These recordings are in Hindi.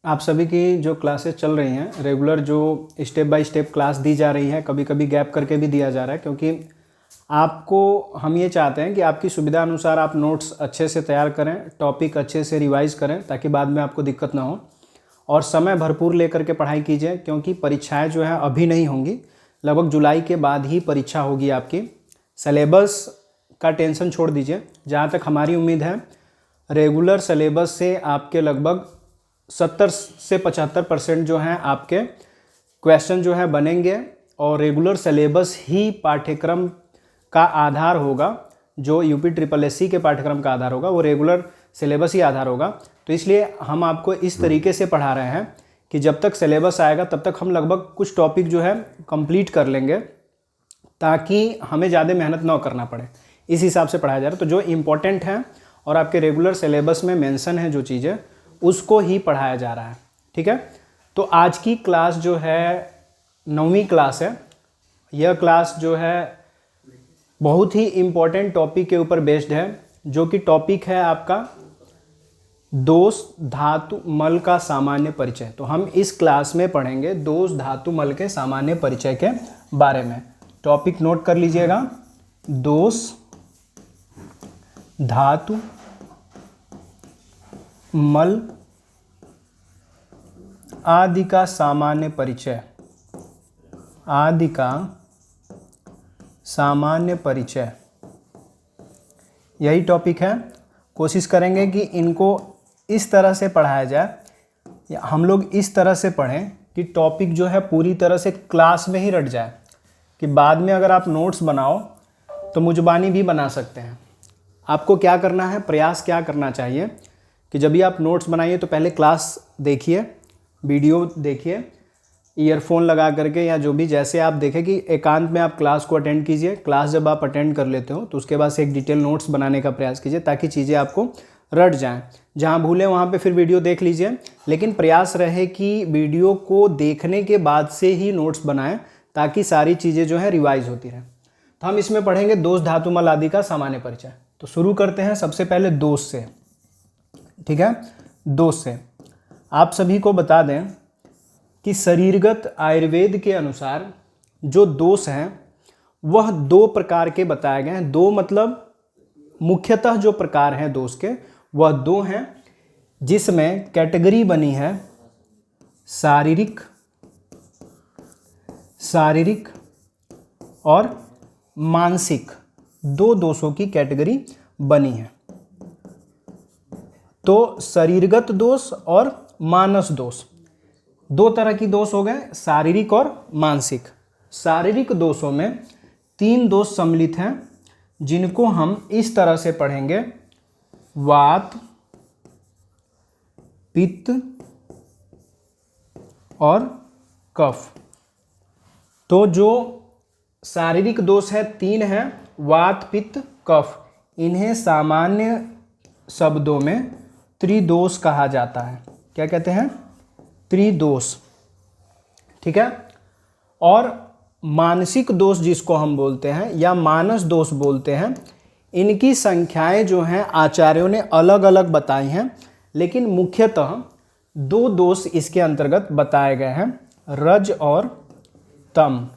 आप सभी की जो क्लासेस चल रही हैं रेगुलर, जो स्टेप बाय स्टेप क्लास दी जा रही है, कभी कभी गैप करके भी दिया जा रहा है, क्योंकि आपको हम ये चाहते हैं कि आपकी सुविधा अनुसार आप नोट्स अच्छे से तैयार करें, टॉपिक अच्छे से रिवाइज करें, ताकि बाद में आपको दिक्कत ना हो। और समय भरपूर लेकर के पढ़ाई कीजिए, क्योंकि परीक्षाएं जो है अभी नहीं होंगी, लगभग जुलाई के बाद ही परीक्षा होगी आपकी। सिलेबस का टेंशन छोड़ दीजिए। जहाँ तक हमारी उम्मीद है, रेगुलर सिलेबस से आपके लगभग 70 से 75% जो हैं आपके क्वेश्चन जो है बनेंगे, और रेगुलर सिलेबस ही पाठ्यक्रम का आधार होगा। जो यूपी ट्रिपल एससी के पाठ्यक्रम का आधार होगा वो रेगुलर सिलेबस ही आधार होगा। तो इसलिए हम आपको इस तरीके से पढ़ा रहे हैं कि जब तक सिलेबस आएगा तब तक हम लगभग कुछ टॉपिक जो है कंप्लीट कर लेंगे, ताकि हमें ज़्यादा मेहनत ना करना पड़े। इस हिसाब से पढ़ाया जा रहा है। तो जो इम्पोर्टेंट है और आपके रेगुलर सिलेबस में मेंशन है जो चीज़ें, उसको ही पढ़ाया जा रहा है। ठीक है। तो आज की क्लास जो है 9वीं क्लास है। यह क्लास जो है बहुत ही इम्पोर्टेंट टॉपिक के ऊपर बेस्ड है, जो कि टॉपिक है आपका दोष धातु मल का सामान्य परिचय। तो हम इस क्लास में पढ़ेंगे दोष धातु मल के सामान्य परिचय के बारे में। टॉपिक नोट कर लीजिएगा, दोष धातु मल आदि का सामान्य परिचय, आदि का सामान्य परिचय, यही टॉपिक है। कोशिश करेंगे कि इनको इस तरह से पढ़ाया जाए, या हम लोग इस तरह से पढ़ें कि टॉपिक जो है पूरी तरह से क्लास में ही रट जाए, कि बाद में अगर आप नोट्स बनाओ तो मुजबानी भी बना सकते हैं। आपको क्या करना है, प्रयास क्या करना चाहिए कि जब भी आप नोट्स बनाइए तो पहले क्लास देखिए, वीडियो देखिए, ईयरफोन लगा करके, या जो भी जैसे आप देखें कि एकांत में आप क्लास को अटेंड कीजिए। क्लास जब आप अटेंड कर लेते हो तो उसके बाद से एक डिटेल नोट्स बनाने का प्रयास कीजिए, ताकि चीज़ें आपको रट जाएं। जहां भूलें वहां पे फिर वीडियो देख लीजिए, लेकिन प्रयास रहे कि वीडियो को देखने के बाद से ही नोट्स बनाएं, ताकि सारी चीज़ें जो है रिवाइज होती रहें। तो हम इसमें पढ़ेंगे दोष धातु मल आदि का सामान्य परिचय। तो शुरू करते हैं सबसे पहले दोष से। ठीक है। दोष से आप सभी को बता दें कि शरीरगत आयुर्वेद के अनुसार जो दोष हैं वह 2 प्रकार के बताए गए हैं। 2 मतलब मुख्यतः जो प्रकार हैं दोष के वह 2 हैं, जिसमें कैटेगरी बनी है शारीरिक और मानसिक। 2 दोषों की कैटेगरी बनी है। तो शरीरगत दोष और मानस दोष, 2 तरह की दोष हो गए, शारीरिक और मानसिक। शारीरिक दोषों में 3 दोष सम्मिलित हैं, जिनको हम इस तरह से पढ़ेंगे, वात, पित्त और कफ। तो जो शारीरिक दोष है 3 हैं, वात, पित्त, कफ। इन्हें सामान्य शब्दों में त्रिदोष कहा जाता है। क्या कहते हैं? त्रिदोष। ठीक है। और मानसिक दोष जिसको हम बोलते हैं या मानस दोष बोलते हैं, इनकी संख्याएं जो हैं आचार्यों ने अलग अलग बताई हैं, लेकिन मुख्यतः 2 दोष इसके अंतर्गत बताए गए हैं, रज और तम।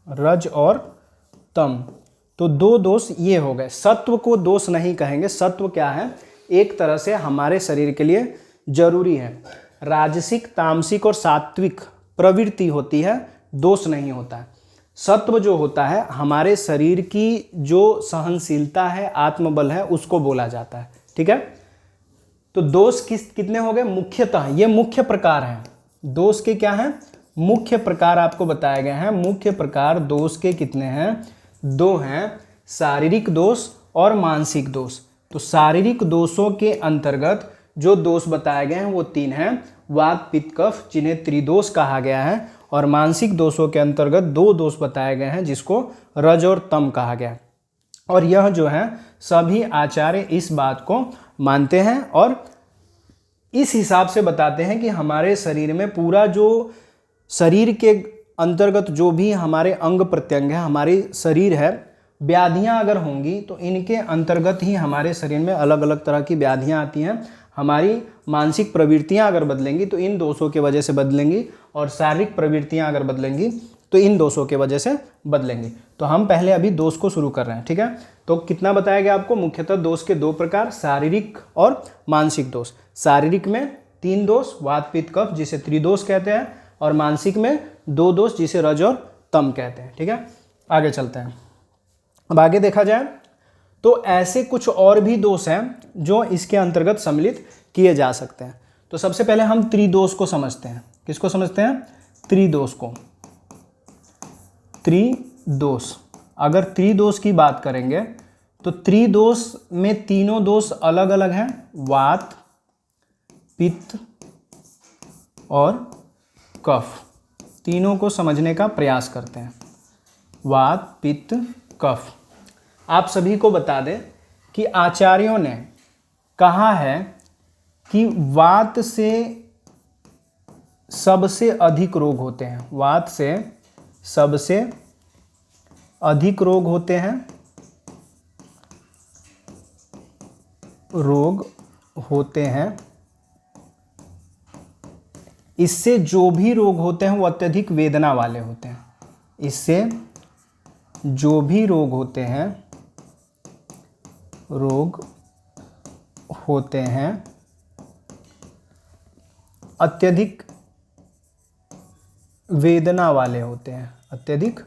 रज और तम। तो 2 दोष ये हो गए। सत्व को दोष नहीं कहेंगे। सत्व क्या है? एक तरह से हमारे शरीर के लिए जरूरी है। राजसिक, तामसिक और सात्विक प्रवृत्ति होती है, दोष नहीं होता है। सत्व जो होता है हमारे शरीर की जो सहनशीलता है, आत्मबल है, उसको बोला जाता है। ठीक है। तो दोष कितने हो गए? मुख्यतः ये मुख्य प्रकार हैं। दोष के क्या हैं? मुख्य प्रकार आपको बताए गए हैं। मुख्य प्रकार दोष के कितने हैं? 2 हैं, शारीरिक दोष और मानसिक दोष। तो शारीरिक दोषों के अंतर्गत जो दोष बताए गए हैं वो 3 हैं, वात, पित्त, कफ, जिन्हें त्रिदोष कहा गया है। और मानसिक दोषों के अंतर्गत 2 दोष बताए गए हैं, जिसको रज और तम कहा गया। और यह जो है सभी आचार्य इस बात को मानते हैं और इस हिसाब से बताते हैं कि हमारे शरीर में पूरा जो शरीर के अंतर्गत जो भी हमारे अंग प्रत्यंग है, हमारी शरीर है, व्याधियां अगर होंगी तो इनके अंतर्गत ही हमारे शरीर में अलग अलग तरह की व्याधियां आती हैं। हमारी मानसिक प्रवृत्तियां अगर बदलेंगी तो इन दोषों के वजह से बदलेंगी, और शारीरिक प्रवृत्तियां अगर बदलेंगी तो इन दोषों के वजह से बदलेंगी। तो हम पहले अभी दोष को शुरू कर रहे हैं, ठीक है। तो कितना बताया गया आपको? मुख्यतः दोष के दो प्रकार, शारीरिक और मानसिक दोष। शारीरिक में 3 दोष, वात पित्त कफ, जिसे त्रिदोष कहते हैं, और मानसिक में 2 दोष, जिसे रज और तम कहते हैं, ठीक है। आगे चलते हैं। अब आगे देखा जाए तो ऐसे कुछ और भी दोष हैं जो इसके अंतर्गत सम्मिलित किए जा सकते हैं। तो सबसे पहले हम त्रिदोष को समझते हैं। किसको समझते हैं? त्रिदोष को। त्रिदोष, अगर त्रिदोष की बात करेंगे तो त्रिदोष में तीनों दोष अलग अलग हैं, वात पित्त और कफ। तीनों को समझने का प्रयास करते हैं। वात पित्त कफ। आप सभी को बता दें कि आचार्यों ने कहा है कि वात से सबसे अधिक रोग होते हैं। वात से सबसे अधिक रोग होते हैं, रोग होते हैं। इससे जो भी रोग होते हैं वो अत्यधिक वेदना वाले होते हैं। इससे जो भी रोग होते हैं, रोग होते हैं अत्यधिक वेदना वाले होते हैं, अत्यधिक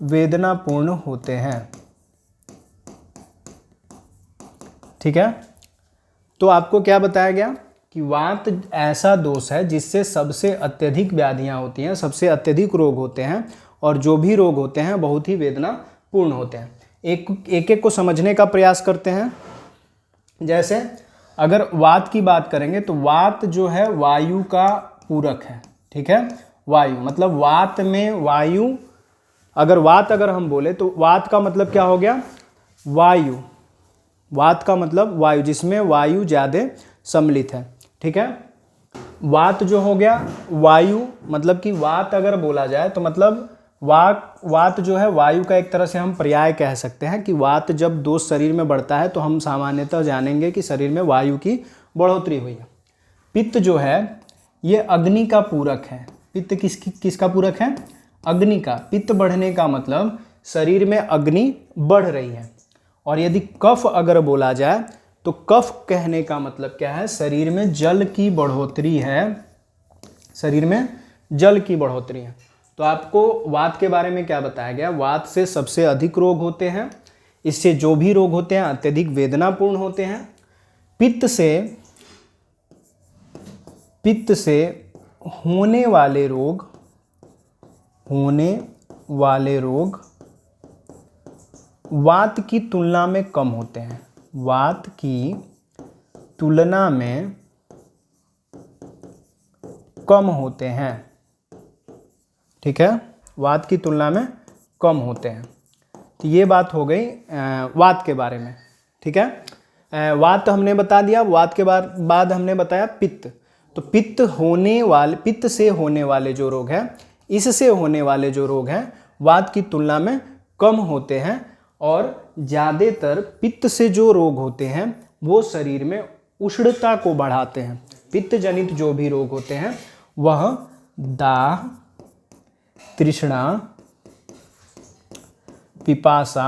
वेदनापूर्ण होते हैं, ठीक है। तो आपको क्या बताया गया कि वात ऐसा दोष है जिससे सबसे अत्यधिक व्याधियां होती हैं, सबसे अत्यधिक रोग होते हैं, और जो भी रोग होते हैं बहुत ही वेदनापूर्ण होते हैं। एक को समझने का प्रयास करते हैं। जैसे अगर वात की बात करेंगे तो वात जो है वायु का पूरक है, ठीक है। वायु मतलब वात में वायु, अगर हम बोले तो वात का मतलब क्या हो गया? वायु। वात का मतलब वायु, जिसमें वायु ज़्यादा सम्मिलित है, ठीक है। वात जो हो गया वायु, मतलब कि वात अगर बोला जाए तो मतलब वात जो है वायु का एक तरह से हम पर्याय कह सकते हैं कि वात जब दोष शरीर में बढ़ता है तो हम सामान्यतः जानेंगे कि शरीर में वायु की बढ़ोतरी हुई है। पित्त जो है ये अग्नि का पूरक है। पित्त किसका पूरक है? अग्नि का। पित्त बढ़ने का मतलब शरीर में अग्नि बढ़ रही है। और यदि कफ अगर बोला जाए तो कफ कहने का मतलब क्या है? शरीर में जल की बढ़ोतरी है, शरीर में जल की बढ़ोतरी है। तो आपको वात के बारे में क्या बताया गया? वात से सबसे अधिक रोग होते हैं, इससे जो भी रोग होते हैं अत्यधिक वेदनापूर्ण होते हैं। पित्त से होने वाले रोग वात की तुलना में कम होते हैं। वात की तुलना में कम होते हैं, ठीक है। वात की तुलना में कम होते हैं। तो ये बात हो गई वात के बारे में, ठीक है। वात हमने बता दिया। वात के बाद हमने बताया पित्त। तो पित्त से होने वाले जो रोग हैं, इससे होने वाले जो रोग हैं वात की तुलना में कम होते हैं, और ज़्यादातर पित्त से जो रोग होते हैं वो शरीर में उष्णता को बढ़ाते हैं। पित्त जनित जो भी रोग होते हैं वह दाह, तृष्णा, पिपासा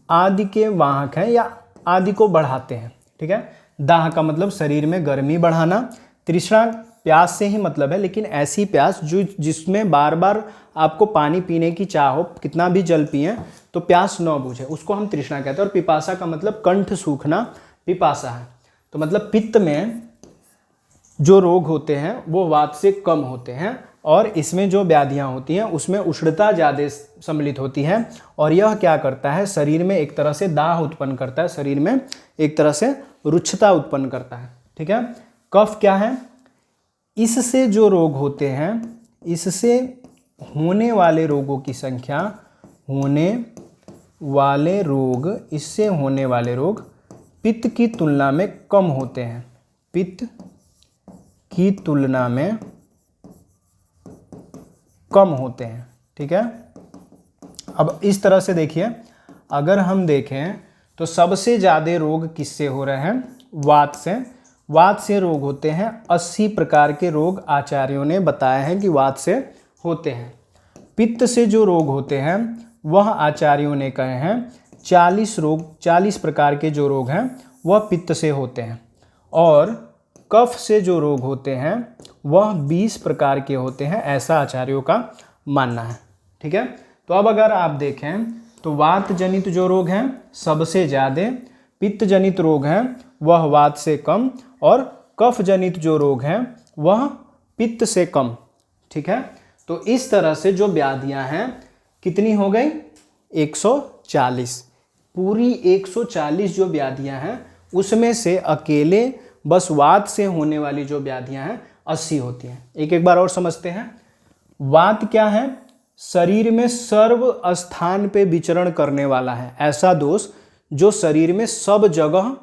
आदि के वाहक हैं या आदि को बढ़ाते हैं, ठीक है। दाह का मतलब शरीर में गर्मी बढ़ाना, तृष्णा प्यास से ही मतलब है, लेकिन ऐसी प्यास जिसमें बार बार आपको पानी पीने की चाह हो, कितना भी जल पिए तो प्यास न बुझे, उसको हम तृष्णा कहते हैं। और पिपासा का मतलब कंठ सूखना पिपासा है। तो मतलब पित्त में जो रोग होते हैं वो वात से कम होते हैं, और इसमें जो व्याधियां होती हैं उसमें उष्णता ज़्यादा सम्मिलित होती है, और यह क्या करता है? शरीर में एक तरह से दाह उत्पन्न करता है, शरीर में एक तरह से रुक्षता उत्पन्न करता है, ठीक है। कफ क्या है? इससे जो रोग होते हैं, इससे होने वाले रोगों की संख्या, इससे होने वाले रोग पित्त की तुलना में कम होते हैं। पित्त की तुलना में कम होते हैं, ठीक है। अब इस तरह से देखिए, अगर हम देखें तो सबसे ज़्यादा रोग किससे हो रहे हैं? वात से। वात से रोग होते हैं 80 प्रकार के रोग आचार्यों ने बताया है कि वात से होते हैं। पित्त से जो रोग होते हैं वह आचार्यों ने कहे हैं 40 प्रकार के जो रोग हैं वह पित्त से होते हैं। और कफ से जो रोग होते हैं वह 20 प्रकार के होते हैं, ऐसा आचार्यों का मानना है। ठीक है, तो अब अगर आप देखें तो वात जनित जो रोग हैं सबसे ज़्यादा, पित्त जनित रोग हैं वह वात से कम, और कफ जनित जो रोग हैं वह पित्त से कम। ठीक है, तो इस तरह से जो व्याधियां हैं कितनी हो गई? 140। पूरी 140 जो व्याधियां हैं उसमें से अकेले बस वात से होने वाली जो व्याधियां हैं 80 होती हैं। एक एक बार और समझते हैं। वात क्या है? शरीर में सर्व स्थान पे विचरण करने वाला है, ऐसा दोष जो शरीर में सब जगह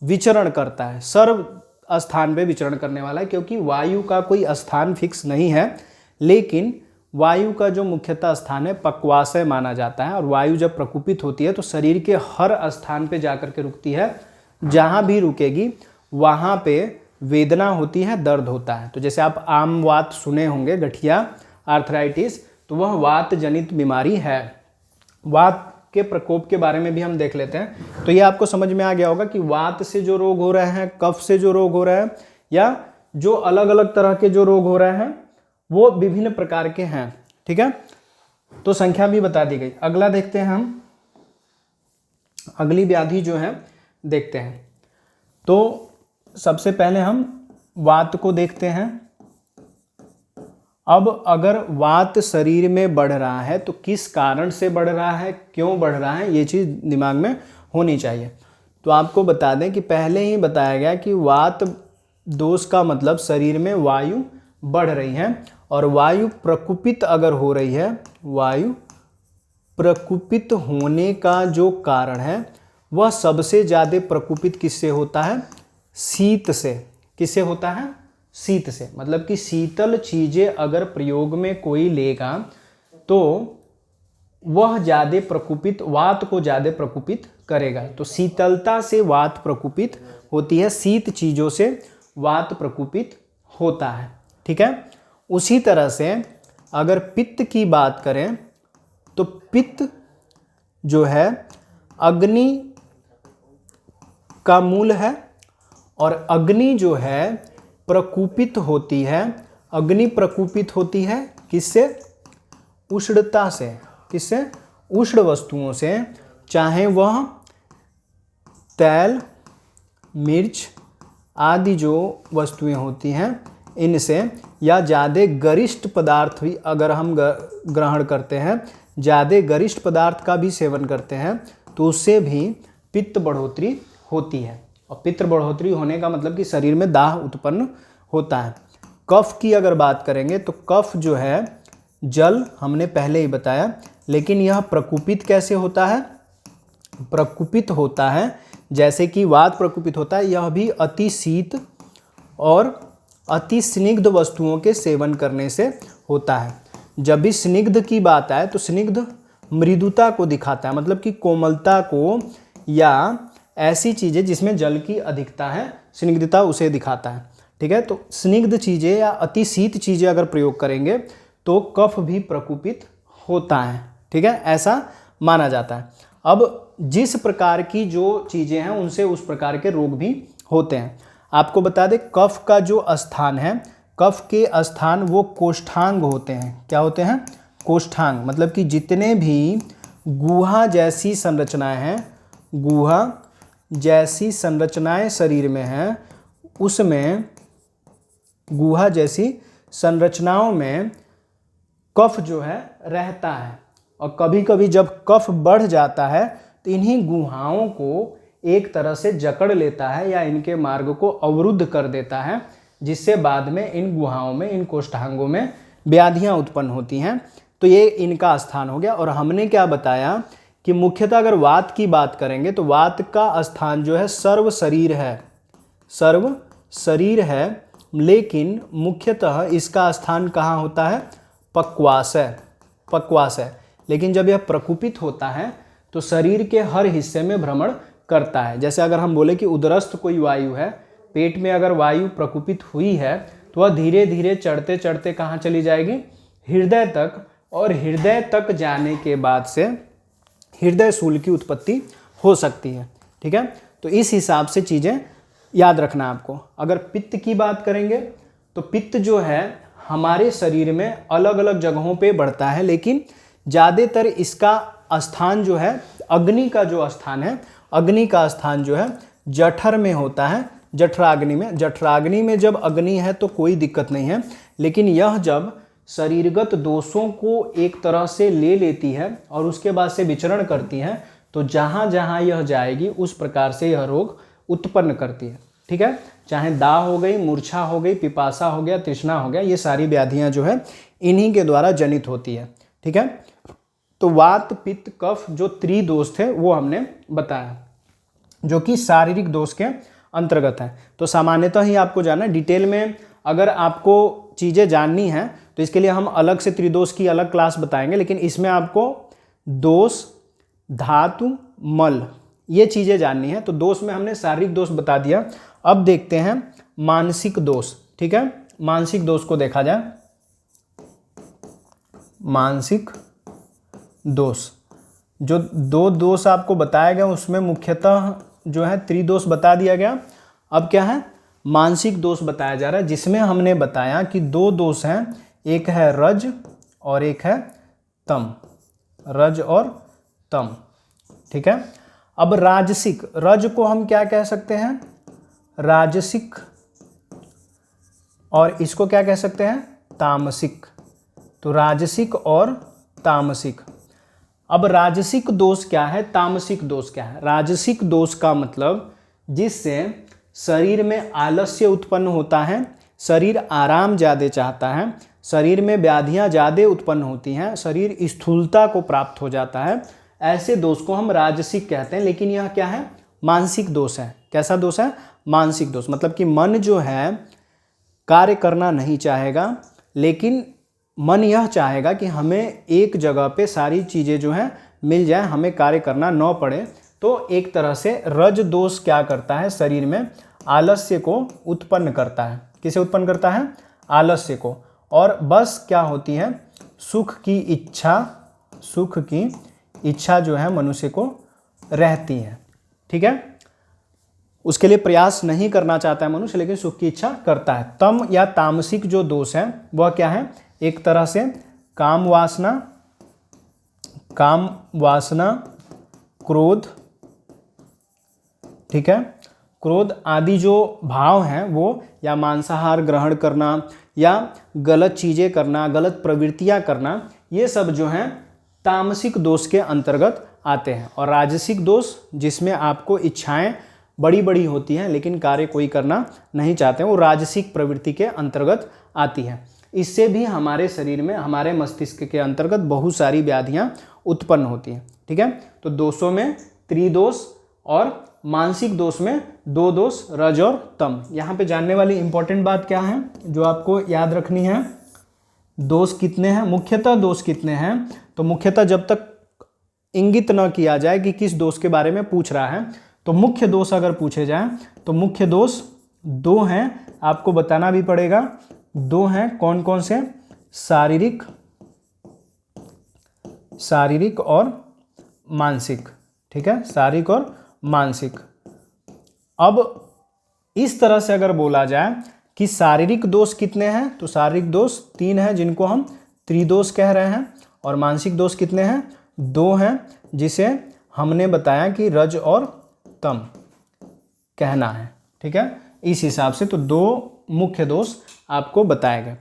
विचरण करता है, सर्व स्थान पे विचरण करने वाला है। क्योंकि वायु का कोई स्थान फिक्स नहीं है, लेकिन वायु का जो मुख्यतः स्थान है पक्वाशय माना जाता है। और वायु जब प्रकुपित होती है तो शरीर के हर स्थान पे जाकर के रुकती है, जहाँ भी रुकेगी वहाँ पे वेदना होती है, दर्द होता है। तो जैसे आप आम वात सुने होंगे, गठिया, आर्थराइटिस, तो वह वात जनित बीमारी है। वात के प्रकोप के बारे में भी हम देख लेते हैं। तो ये आपको समझ में आ गया होगा कि वात से जो रोग हो रहे हैं, कफ से जो रोग हो रहे हैं, या जो अलग अलग तरह के जो रोग हो रहे हैं वो विभिन्न प्रकार के हैं। ठीक है, तो संख्या भी बता दी गई। अगला देखते हैं हम, अगली व्याधि जो है देखते हैं। तो सबसे पहले हम वात को देखते हैं। अब अगर वात शरीर में बढ़ रहा है तो किस कारण से बढ़ रहा है, क्यों बढ़ रहा है, ये चीज़ दिमाग में होनी चाहिए। तो आपको बता दें कि पहले ही बताया गया कि वात दोष का मतलब शरीर में वायु बढ़ रही है, और वायु प्रकुपित अगर हो रही है, वायु प्रकुपित होने का जो कारण है वह सबसे ज़्यादा प्रकुपित किससे होता है? शीत से। किससे होता है? शीत से। मतलब कि शीतल चीज़ें अगर प्रयोग में कोई लेगा तो वह ज़्यादा प्रकुपित, वात को ज़्यादा प्रकुपित करेगा। तो शीतलता से वात प्रकुपित होती है, शीत चीज़ों से वात प्रकुपित होता है। ठीक है, उसी तरह से अगर पित्त की बात करें तो पित्त जो है अग्नि का मूल है, और अग्नि जो है प्रकुपित होती है। अग्नि प्रकुपित होती है किससे? उष्णता से। किससे? उष्ण वस्तुओं से, चाहे वह तेल, मिर्च आदि जो वस्तुएं होती हैं इनसे, या ज़्यादा गरिष्ठ पदार्थ भी अगर हम ग्रहण करते हैं, ज़्यादा गरिष्ठ पदार्थ का भी सेवन करते हैं, तो उससे भी पित्त बढ़ोतरी होती है। और पित्त बढ़ोतरी होने का मतलब कि शरीर में दाह उत्पन्न होता है। कफ की अगर बात करेंगे तो कफ जो है जल, हमने पहले ही बताया, लेकिन यह प्रकुपित कैसे होता है? प्रकुपित होता है जैसे कि वात प्रकुपित होता है, यह भी अति शीत और अति स्निग्ध वस्तुओं के सेवन करने से होता है। जब भी स्निग्ध की बात आए तो स्निग्ध मृदुता को दिखाता है, मतलब कि कोमलता को, या ऐसी चीज़ें जिसमें जल की अधिकता है, स्निग्धता उसे दिखाता है। ठीक है, तो स्निग्ध चीज़ें या अति शीत चीज़ें अगर प्रयोग करेंगे तो कफ भी प्रकुपित होता है। ठीक है, ऐसा माना जाता है। अब जिस प्रकार की जो चीज़ें हैं उनसे उस प्रकार के रोग भी होते हैं। आपको बता दें, कफ का जो स्थान है, कफ के स्थान वो कोष्ठांग होते हैं। क्या होते हैं? कोष्ठांग। मतलब कि जितने भी गुहा जैसी संरचनाएं हैं, गुहा जैसी संरचनाएं शरीर में हैं, उसमें गुहा जैसी संरचनाओं में कफ जो है रहता है। और कभी कभी जब कफ बढ़ जाता है तो इन्हीं गुहाओं को एक तरह से जकड़ लेता है या इनके मार्ग को अवरुद्ध कर देता है, जिससे बाद में इन गुहाओं में, इन कोष्ठांगों में व्याधियां उत्पन्न होती हैं। तो ये इनका स्थान हो गया। और हमने क्या बताया कि मुख्यतः अगर वात की बात करेंगे तो वात का स्थान जो है सर्व शरीर है, सर्व शरीर है, लेकिन मुख्यतः इसका स्थान कहाँ होता है? पक्वाशय। पक्वाशय। लेकिन जब यह प्रकुपित होता है तो शरीर के हर हिस्से में भ्रमण करता है। जैसे अगर हम बोले कि उदरस्थ कोई वायु है, पेट में अगर वायु प्रकुपित हुई है तो वह धीरे धीरे चढ़ते चढ़ते कहाँ चली जाएगी, हृदय तक, और हृदय तक जाने के बाद से हृदय शूल की उत्पत्ति हो सकती है। ठीक है, तो इस हिसाब से चीज़ें याद रखना आपको। अगर पित्त की बात करेंगे तो पित्त जो है हमारे शरीर में अलग अलग जगहों पे बढ़ता है, लेकिन ज़्यादातर इसका स्थान जो है, अग्नि का जो स्थान है, अग्नि का स्थान जो है जठर में होता है, जठराग्नि में। जठराग्नि में जब अग्नि है तो कोई दिक्कत नहीं है, लेकिन यह जब शरीरगत दोषों को एक तरह से ले लेती है और उसके बाद से विचरण करती है, तो जहाँ जहाँ यह जाएगी उस प्रकार से यह रोग उत्पन्न करती है। ठीक है, चाहे दाह हो गई, मूर्छा हो गई, पिपासा हो गया, तृष्णा हो गया, ये सारी व्याधियाँ जो है इन्हीं के द्वारा जनित होती है। ठीक है, तो वात पित्त कफ जो त्रिदोष थे वो हमने बताया, जो कि शारीरिक दोष के अंतर्गत है। तो सामान्यतः ही आपको जानना है, डिटेल में अगर आपको चीज़ें जाननी है तो इसके लिए हम अलग से त्रिदोष की अलग क्लास बताएंगे, लेकिन इसमें आपको दोष, धातु, मल, ये चीज़ें जाननी है। तो दोष में हमने शारीरिक दोष बता दिया। अब देखते हैं मानसिक दोष। ठीक है, मानसिक दोष को देखा जाए। मानसिक दोष, जो दो दोष आपको बताया गया उसमें मुख्यतः जो है त्रिदोष बता दिया गया। अब क्या है, मानसिक दोष बताया जा रहा है, जिसमें हमने बताया कि दो दोष हैं, एक है रज और एक है तम, रज और तम। ठीक है, अब राजसिक, रज को हम क्या कह सकते हैं, राजसिक, और इसको क्या कह सकते हैं, तामसिक। तो राजसिक और तामसिक। अब राजसिक दोष क्या है, तामसिक दोष क्या है। राजसिक दोष का मतलब जिससे शरीर में आलस्य उत्पन्न होता है, शरीर आराम ज़्यादा चाहता है, शरीर में व्याधियाँ ज़्यादा उत्पन्न होती हैं, शरीर स्थूलता को प्राप्त हो जाता है, ऐसे दोष को हम राजसिक कहते हैं। लेकिन यह क्या है, मानसिक दोष है। कैसा दोष है, मानसिक दोष। मतलब कि मन जो है कार्य करना नहीं चाहेगा, लेकिन मन यह चाहेगा कि हमें एक जगह पे सारी चीज़ें जो हैं मिल जाए, हमें कार्य करना न पड़े। तो एक तरह से रज दोष क्या करता है, शरीर में आलस्य को उत्पन्न करता है। किसे उत्पन्न करता है, आलस्य को। और बस क्या होती है, सुख की इच्छा, सुख की इच्छा जो है मनुष्य को रहती है। ठीक है, उसके लिए प्रयास नहीं करना चाहता है मनुष्य, लेकिन सुख की इच्छा करता है। तम या तामसिक जो दोष है वह क्या है, एक तरह से काम वासना, काम वासना, क्रोध, ठीक है, क्रोध आदि जो भाव हैं वो, या मांसाहार ग्रहण करना, या गलत चीज़ें करना, गलत प्रवृत्तियां करना, ये सब जो हैं तामसिक दोष के अंतर्गत आते हैं। और राजसिक दोष जिसमें आपको इच्छाएं बड़ी बड़ी होती हैं लेकिन कार्य कोई करना नहीं चाहते हैं, वो राजसिक प्रवृत्ति के अंतर्गत आती है। इससे भी हमारे शरीर में, हमारे मस्तिष्क के अंतर्गत बहुत सारी व्याधियां उत्पन्न होती हैं। ठीक है, तो दोषों में त्रिदोष और मानसिक दोष में दो दोष, रज और तम। यहाँ पे जानने वाली इंपॉर्टेंट बात क्या है जो आपको याद रखनी है, दोष कितने हैं, मुख्यतः दोष कितने हैं। तो मुख्यतः जब तक इंगित न किया जाए कि किस दोष के बारे में पूछ रहा है, तो मुख्य दोष अगर पूछे जाए तो मुख्य दोष दो हैं, आपको बताना भी पड़ेगा। दो हैं, कौन कौन से, शारीरिक, शारीरिक और मानसिक। ठीक है, शारीरिक और मानसिक। अब इस तरह से अगर बोला जाए कि शारीरिक दोष कितने हैं, तो शारीरिक दोष 3 हैं जिनको हम त्रिदोष कह रहे हैं, और मानसिक दोष कितने हैं, 2 हैं, जिसे हमने बताया कि रज और तम कहना है। ठीक है, इस हिसाब से तो 2 मुख्य दोष आपको बताए गए।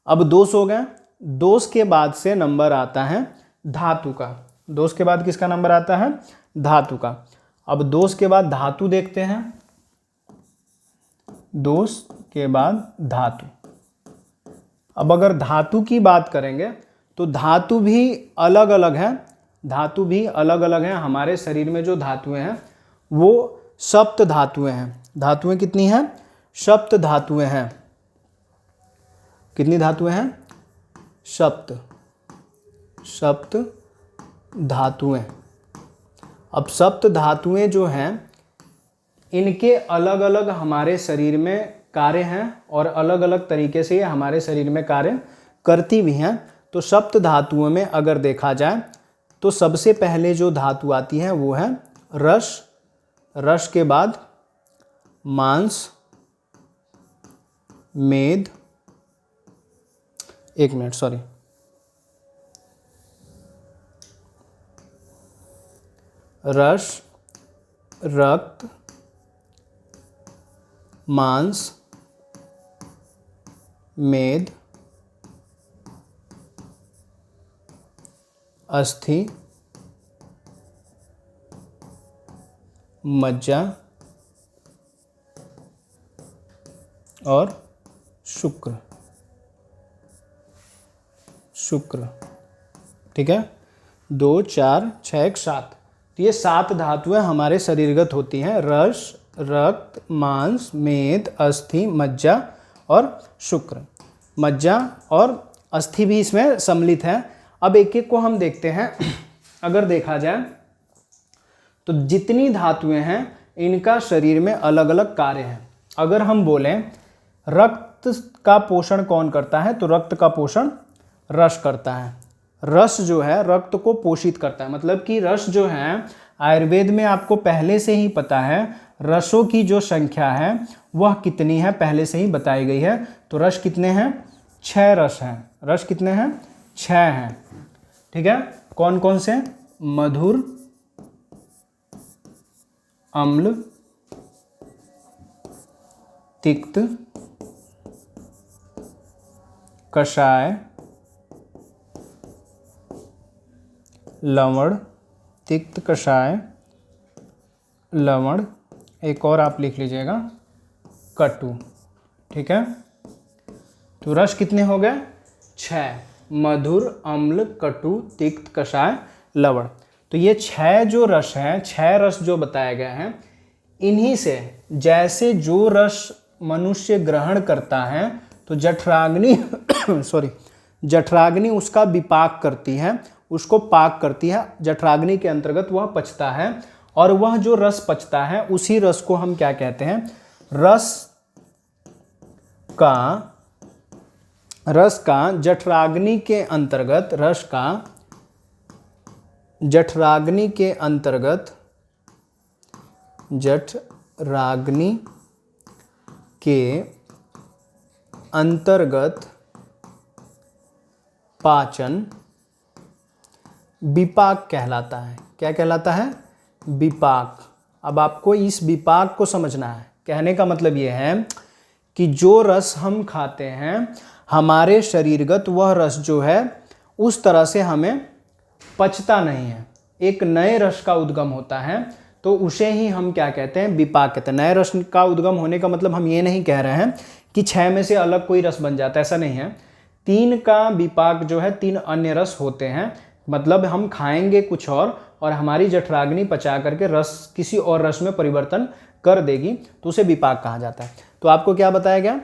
अब दोष हो गए, दोष के बाद से नंबर आता है धातु का। दोष के बाद किसका नंबर आता है, धातु का। अब दोष के बाद धातु देखते हैं, दोष के बाद धातु। अब अगर धातु की बात करेंगे तो धातु भी अलग अलग है, धातु भी अलग अलग हैं। हमारे शरीर में जो धातुएं हैं वो सप्त धातुएं हैं। धातुएं कितनी हैं, सप्त धातुएं हैं। कितनी धातुएं हैं, सप्त, सप्त धातुएं। अब सप्त धातुएं जो हैं इनके अलग अलग हमारे शरीर में कार्य हैं और अलग अलग तरीके से ये हमारे शरीर में कार्य करती भी हैं। तो सप्त धातुओं में अगर देखा जाए तो सबसे पहले जो धातु आती है वो है रस, रस के बाद मांस, मेद, एक मिनट सॉरी, रस, रक्त, मांस, मेद, अस्थि, मज्जा और शुक्र। शुक्र, ठीक है, 2, 4, 6, 1, 7। तो ये 7 धातुएं हमारे शरीरगत होती हैं, रस, रक्त, मांस, मेद, अस्थि, मज्जा और शुक्र। मज्जा और अस्थि भी इसमें सम्मिलित है। अब एक एक को हम देखते हैं। अगर देखा जाए तो जितनी धातुएं हैं इनका शरीर में अलग अलग कार्य हैं। अगर हम बोलें रक्त का पोषण कौन करता है, तो रक्त का पोषण रस करता है। रस जो है रक्त को पोषित करता है, मतलब कि रस जो है आयुर्वेद में आपको पहले से ही पता है रसों की जो संख्या है वह कितनी है, पहले से ही बताई गई है। तो रस कितने हैं, 6 रस हैं। रस कितने हैं, 6 हैं, ठीक है। कौन कौन से, मधुर, अम्ल, तिक्त, कषाय, लवण, तिक्त, कषाय, लवण, एक और आप लिख लीजिएगा कटु, ठीक है। तो रस कितने हो गए, 6, मधुर, अम्ल, कटु, तिक्त, कषाय, लवण। तो ये 6 जो रस हैं, 6 रस जो बताए गए हैं, इन्हीं से जैसे जो रस मनुष्य ग्रहण करता है तो जठराग्नि सॉरी, जठराग्नि उसका विपाक करती है, उसको पाक करती है, जठराग्नि के अंतर्गत वह पचता है। और वह जो रस पचता है उसी रस को हम क्या कहते हैं, रस का जठराग्नि के अंतर्गत, रस का जठराग्नि के अंतर्गत, जठराग्नि के अंतर्गत पाचन विपाक कहलाता है। क्या कहलाता है, विपाक। अब आपको इस विपाक को समझना है। कहने का मतलब ये है कि जो रस हम खाते हैं हमारे शरीरगत वह रस जो है उस तरह से हमें पचता नहीं है, एक नए रस का उद्गम होता है, तो उसे ही हम क्या कहते हैं, विपाक कहते हैं। नए रस का उद्गम होने का मतलब हम ये नहीं कह रहे हैं कि 6 में से अलग कोई रस बन जाता है, ऐसा नहीं है। 3 का विपाक जो है 3 अन्य रस होते हैं, मतलब हम खाएंगे कुछ और हमारी जठराग्नि पचा करके रस किसी और रस में परिवर्तन कर देगी, तो उसे विपाक कहा जाता है। तो आपको क्या बताया गया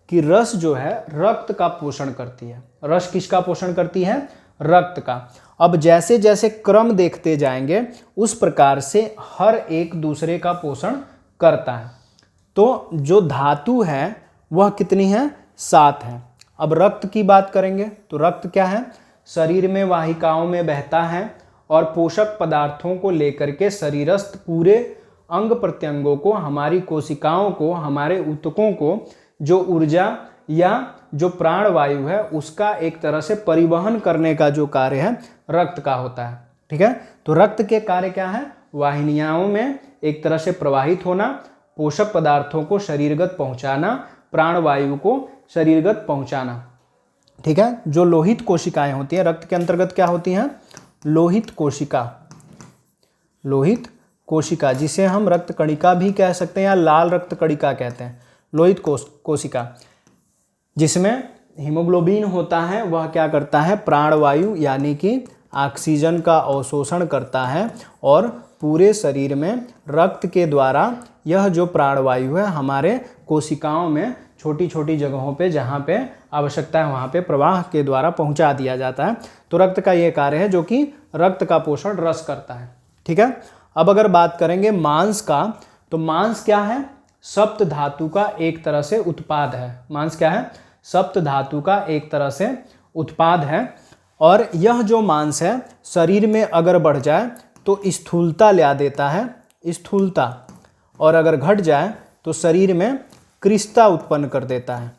कि रस जो है रक्त का पोषण करती है। रस किसका पोषण करती है, रक्त का। अब जैसे जैसे क्रम देखते जाएंगे उस प्रकार से हर एक दूसरे का पोषण करता है। तो जो धातु है वह कितनी है, 7 है। अब रक्त की बात करेंगे तो रक्त क्या है, शरीर में वाहिकाओं में बहता है और पोषक पदार्थों को लेकर के शरीरस्थ पूरे अंग प्रत्यंगों को, हमारी कोशिकाओं को, हमारे ऊतकों को जो ऊर्जा या जो प्राणवायु है उसका एक तरह से परिवहन करने का जो कार्य है रक्त का होता है, ठीक है। तो रक्त के कार्य क्या है, वाहिनियों में एक तरह से प्रवाहित होना, पोषक पदार्थों को शरीरगत पहुंचाना, प्राणवायु को शरीरगत पहुंचाना, ठीक है। जो लोहित कोशिकाएं होती हैं रक्त के अंतर्गत क्या होती हैं, लोहित कोशिका, लोहित कोशिका जिसे हम रक्त कणिका भी कह सकते हैं या लाल रक्त कणिका कहते हैं। लोहित कोशिका जिसमें हीमोग्लोबिन होता है, वह क्या करता है, प्राणवायु यानी कि ऑक्सीजन का अवशोषण करता है और पूरे शरीर में रक्त के द्वारा यह जो प्राणवायु है हमारे कोशिकाओं में छोटी छोटी जगहों पे जहाँ पे आवश्यकता है वहाँ पे प्रवाह के द्वारा पहुँचा दिया जाता है। तो रक्त का ये कार्य है जो कि रक्त का पोषण रस करता है, ठीक है। अब अगर बात करेंगे मांस का, तो मांस क्या है? सप्त धातु का एक तरह से उत्पाद है। मांस क्या है? सप्त धातु का एक तरह से उत्पाद है। और यह जो मांस है शरीर में अगर बढ़ जाए तो स्थूलता ला देता है, स्थूलता, और अगर घट जाए तो शरीर में कृशता उत्पन्न कर देता है।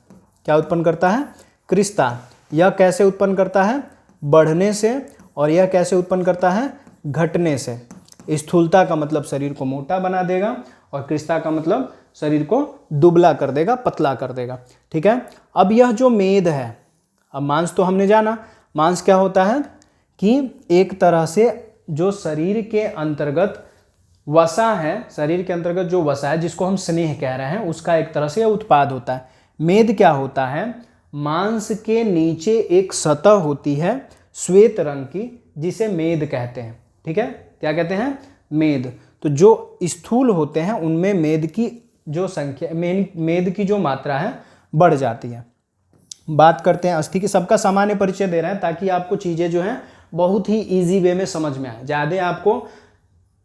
क्या उत्पन्न करता है? कृशता। यह कैसे उत्पन्न करता है? बढ़ने से। और यह कैसे उत्पन्न करता है? घटने से। स्थूलता का मतलब शरीर को मोटा बना देगा और कृशता का मतलब शरीर को दुबला कर देगा, पतला कर देगा। ठीक है। अब यह जो मेद है, अब मांस तो हमने जाना, मांस क्या होता है कि एक तरह से जो शरीर के अंतर्गत वसा है, शरीर के अंतर्गत जो वसा है जिसको हम स्नेह कह रहे हैं, उसका एक तरह से उत्पाद होता है। मेद क्या होता है? मांस के नीचे एक सतह होती है श्वेत रंग की, जिसे मेद कहते हैं। ठीक है, क्या कहते हैं? मेद। तो जो स्थूल होते हैं उनमें मेद की जो संख्या, मेद की जो मात्रा है बढ़ जाती है। बात करते हैं अस्थि की। सबका सामान्य परिचय दे रहे हैं ताकि आपको चीज़ें जो हैं बहुत ही इजी वे में समझ में आए। ज़्यादा आपको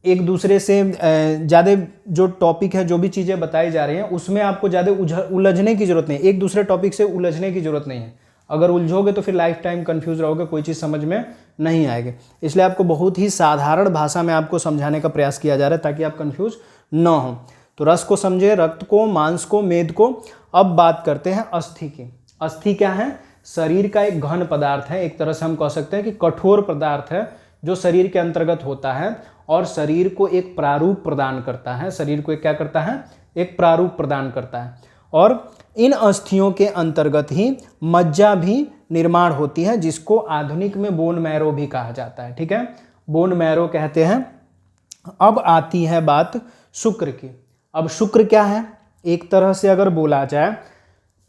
एक दूसरे से ज़्यादा जो टॉपिक है, जो भी चीज़ें बताई जा रही हैं उसमें आपको ज़्यादा उलझने की ज़रूरत नहीं है, एक दूसरे टॉपिक से उलझने की ज़रूरत नहीं है। अगर उलझोगे तो फिर लाइफ टाइम कंफ्यूज रहोगे, कोई चीज़ समझ में नहीं आएगी। इसलिए आपको बहुत ही साधारण भाषा में आपको समझाने का प्रयास किया जा रहा है ताकि आप कंफ्यूज न हो। तो रस को समझे, रक्त को, मांस को, मेद को। अब बात करते हैं अस्थि की। अस्थि क्या है? शरीर का एक घन पदार्थ है, एक तरह से हम कह सकते हैं कि कठोर पदार्थ है जो शरीर के अंतर्गत होता है और शरीर को एक प्रारूप प्रदान करता है। शरीर को एक क्या करता है? एक प्रारूप प्रदान करता है। और इन अस्थियों के अंतर्गत ही मज्जा भी निर्माण होती है, जिसको आधुनिक में बोन मैरो भी कहा जाता है। ठीक है, बोन मैरो कहते हैं। अब आती है बात शुक्र की। अब शुक्र क्या है? एक तरह से अगर बोला जाए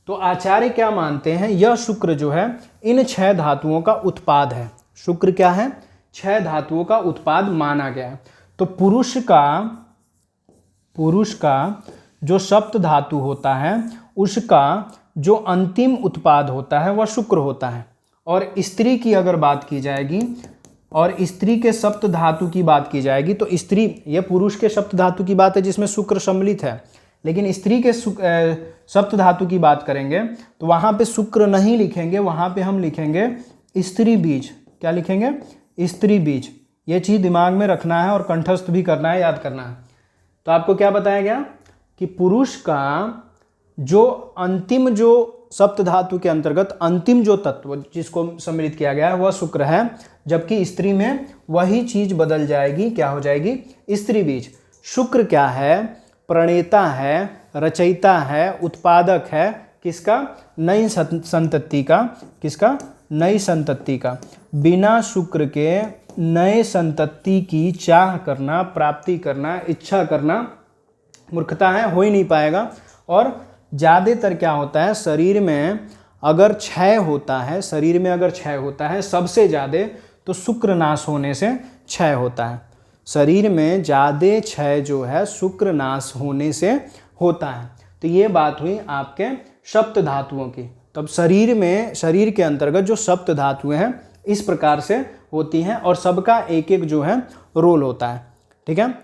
तो आचार्य क्या मानते हैं? यह शुक्र जो है इन 6 धातुओं का उत्पाद है। शुक्र क्या है? 6 धातुओं का उत्पाद माना गया है। तो पुरुष का जो सप्त धातु होता है उसका जो अंतिम उत्पाद होता है वह शुक्र होता है। और स्त्री की अगर बात की जाएगी और स्त्री के सप्त धातु की बात की जाएगी तो स्त्री, ये पुरुष के सप्त धातु की बात है जिसमें शुक्र सम्मिलित है, लेकिन स्त्री के सप्त धातु की बात करेंगे तो वहाँ पे शुक्र नहीं लिखेंगे, वहाँ पे हम लिखेंगे स्त्री बीज। क्या लिखेंगे? स्त्री बीज। ये चीज़ दिमाग में रखना है और कंठस्थ भी करना है, याद करना है। तो आपको क्या बताया गया कि पुरुष का जो अंतिम, जो सप्त धातु के अंतर्गत अंतिम जो तत्व जिसको सम्मिलित किया गया है वह शुक्र है, जबकि स्त्री में वही चीज बदल जाएगी, क्या हो जाएगी? स्त्री बीज। शुक्र क्या है? प्रणेता है, रचयिता है, उत्पादक है। किसका? नई संतति का। किसका? नई संतति का। बिना शुक्र के नए संतति की चाह करना, प्राप्ति करना, इच्छा करना मूर्खता है, हो ही नहीं पाएगा। और ज़्यादातर क्या होता है, शरीर में अगर क्षय होता है, शरीर में अगर क्षय होता है सबसे ज़्यादा तो शुक्र नाश होने से क्षय होता है। शरीर में ज़्यादा क्षय जो है शुक्र नाश होने से होता है। तो ये बात हुई आपके सप्त धातुओं की। तब शरीर में, शरीर के अंतर्गत जो सप्त धातुएं हैं इस प्रकार से होती हैं और सबका एक एक जो है रोल होता है। ठीक है,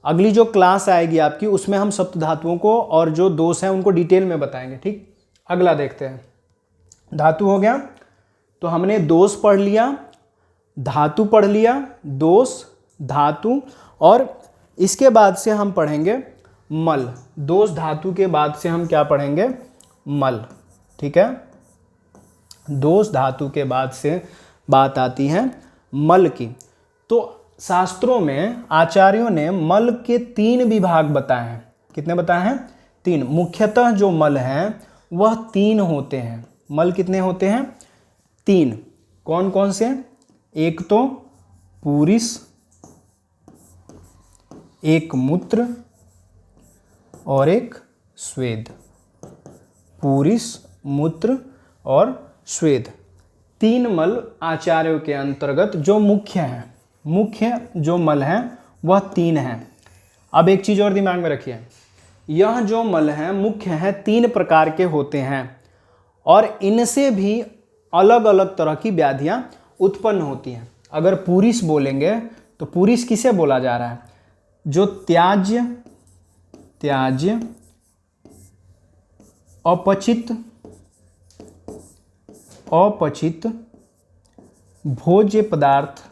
अगली जो क्लास आएगी आपकी उसमें हम सप्त धातुओं को और जो दोष हैं उनको डिटेल में बताएंगे। ठीक, अगला देखते हैं। धातु हो गया, तो हमने दोष पढ़ लिया, धातु पढ़ लिया, दोष, धातु, और इसके बाद से हम पढ़ेंगे मल। दोष धातु के बाद से हम क्या पढ़ेंगे? मल। ठीक है, दोष धातु के बाद से बात आती है मल की। तो शास्त्रों में आचार्यों ने मल के 3 विभाग बताए हैं। कितने बताए हैं? 3। मुख्यतः जो मल हैं वह 3 होते हैं। मल कितने होते हैं? 3। कौन कौन से? एक तो पूरिस, एक मूत्र और एक स्वेद। पूरिस, मूत्र और स्वेद, 3 मल आचार्यों के अंतर्गत जो मुख्य हैं। मुख्य जो मल हैं वह 3 हैं। अब एक चीज़ और दिमाग में रखिए, यह जो मल हैं मुख्य हैं 3 प्रकार के होते हैं और इनसे भी अलग अलग तरह की व्याधियाँ उत्पन्न होती हैं। अगर पूरिस बोलेंगे तो पूरिस किसे बोला जा रहा है? जो त्याज्य अपचित भोज्य पदार्थ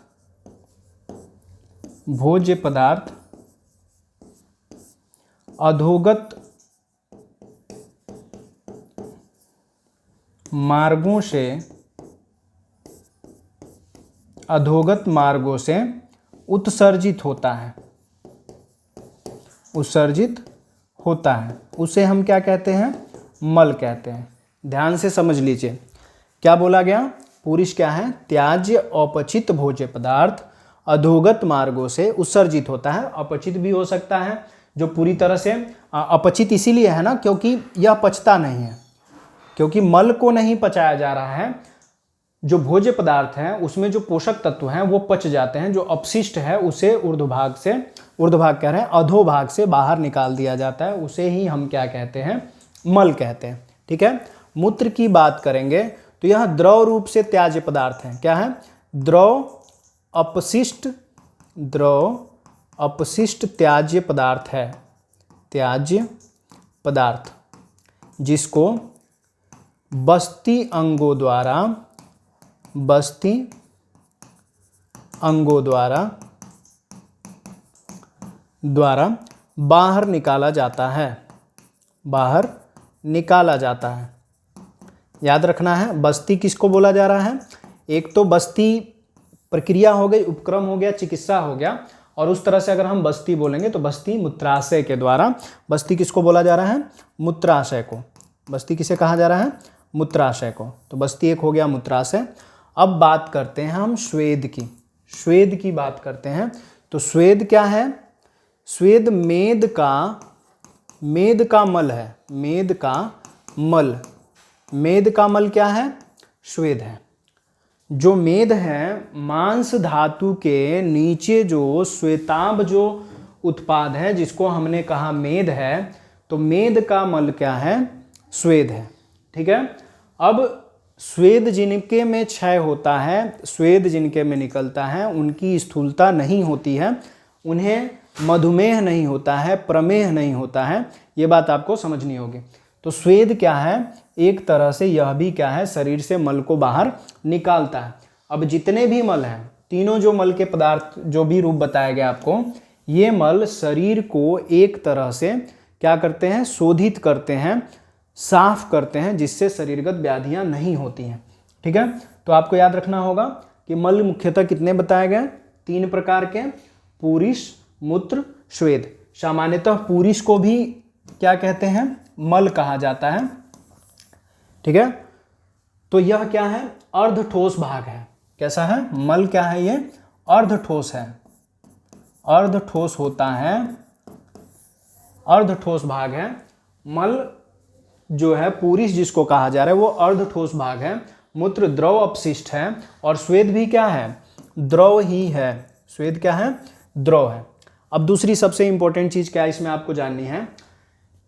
अधोगत मार्गों से उत्सर्जित होता है, उसे हम क्या कहते हैं? मल कहते हैं। ध्यान से समझ लीजिए, क्या बोला गया? पुरुष क्या है? त्याज्य अपचित भोज्य पदार्थ अधोगत मार्गों से उत्सर्जित होता है। अपचित भी हो सकता है, जो पूरी तरह से अपचित इसीलिए है ना, क्योंकि यह पचता नहीं है, क्योंकि मल को नहीं पचाया जा रहा है। जो भोज्य पदार्थ है उसमें जो पोषक तत्व हैं वो पच जाते हैं। जो अपशिष्ट है उसे अधोभाग से बाहर निकाल दिया जाता है, उसे ही हम क्या कहते हैं? मल कहते हैं। ठीक है। मूत्र की बात करेंगे तो यह द्रव रूप से त्याज्य पदार्थ है। क्या है? द्रव अपशिष्ट त्याज्य पदार्थ है, त्याज्य पदार्थ जिसको बस्ती अंगों द्वारा बाहर निकाला जाता है। याद रखना है, बस्ती किसको बोला जा रहा है? एक तो बस्ती प्रक्रिया हो गई, उपक्रम हो गया, चिकित्सा हो गया, और उस तरह से अगर हम बस्ती बोलेंगे तो बस्ती मूत्राशय के द्वारा। बस्ती किसको बोला जा रहा है? मूत्राशय को। बस्ती किसे कहा जा रहा है? मूत्राशय को। तो बस्ती एक हो गया मूत्राशय। अब बात करते हैं हम स्वेद की बात करते हैं। तो स्वेद क्या है? स्वेद मेद का मल है। मेद का मल क्या है? स्वेद है। जो मेद है, मांस धातु के नीचे जो श्वेताभ जो उत्पाद है जिसको हमने कहा मेद है, तो मेद का मल क्या है? स्वेद है। ठीक है। अब स्वेद जिनके में क्षय होता है, स्वेद जिनके में निकलता है, उनकी स्थूलता नहीं होती है, उन्हें मधुमेह नहीं होता है, प्रमेह नहीं होता है। ये बात आपको समझनी होगी। तो स्वेद क्या है? एक तरह से यह भी क्या है? शरीर से मल को बाहर निकालता है। अब जितने भी मल हैं, तीनों जो मल के पदार्थ जो भी रूप बताया गया आपको, ये मल शरीर को एक तरह से क्या करते हैं? शोधित करते हैं, साफ करते हैं, जिससे शरीरगत व्याधियां नहीं होती हैं। ठीक है। तो आपको याद रखना होगा कि मल मुख्यतः कितने बताए गए? 3 प्रकार के, पुरीष, मूत्र, स्वेद। सामान्यतः पुरीष को भी क्या कहते हैं? मल कहा जाता है। ठीक है। तो यह क्या है? अर्धठोस भाग है। कैसा है? मल क्या है? ये अर्धठोस है, अर्धठोस होता है, अर्धठोस भाग है। मल जो है पुरीष जिसको कहा जा रहा है वो अर्धठोस भाग है। मूत्र द्रव अपशिष्ट है, और स्वेद भी क्या है? द्रव ही है। स्वेद क्या है? द्रव है। अब दूसरी सबसे इंपॉर्टेंट चीज क्या है इसमें आपको जाननी है?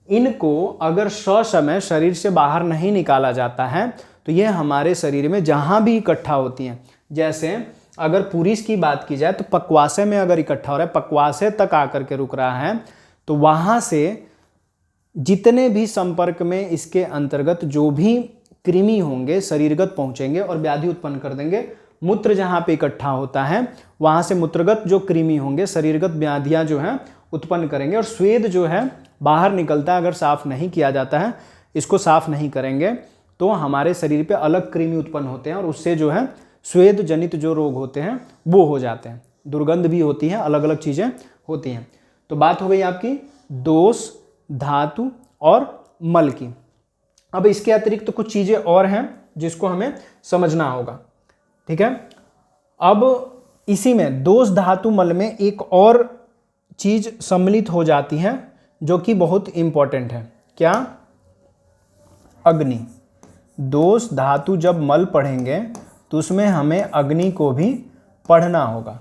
इनको अगर ससमय शरीर से बाहर नहीं निकाला जाता है तो ये हमारे शरीर में जहां भी इकट्ठा होती हैं। जैसे अगर पुरीष की बात की जाए तो पक्वाशय में अगर इकट्ठा हो रहा है, पक्वाशय तक आकर के रुक रहा है, तो वहां से जितने भी संपर्क में इसके अंतर्गत जो भी कृमि होंगे शरीरगत पहुंचेंगे और व्याधि उत्पन्न कर देंगे। मूत्र जहां पे इकट्ठा होता है वहां से मूत्रगत जो कृमि होंगे शरीरगत व्याधियां जो हैं उत्पन्न करेंगे। और स्वेद जो है बाहर निकलता है, अगर साफ नहीं किया जाता है, इसको साफ नहीं करेंगे तो हमारे शरीर पे अलग कृमि उत्पन्न होते हैं, और उससे जो है स्वेद जनित जो रोग होते हैं वो हो जाते हैं। दुर्गंध भी होती है, अलग अलग चीजें होती हैं। तो बात हो गई आपकी दोष, धातु और मल की। अब इसके अतिरिक्त तो कुछ चीजें और हैं जिसको हमें समझना होगा। ठीक है। अब इसी में दोष, धातु, मल में एक और चीज सम्मिलित हो जाती है जो कि बहुत इंपॉर्टेंट है। क्या? अग्नि। दोष, धातु जब मल पढ़ेंगे तो उसमें हमें अग्नि को भी पढ़ना होगा।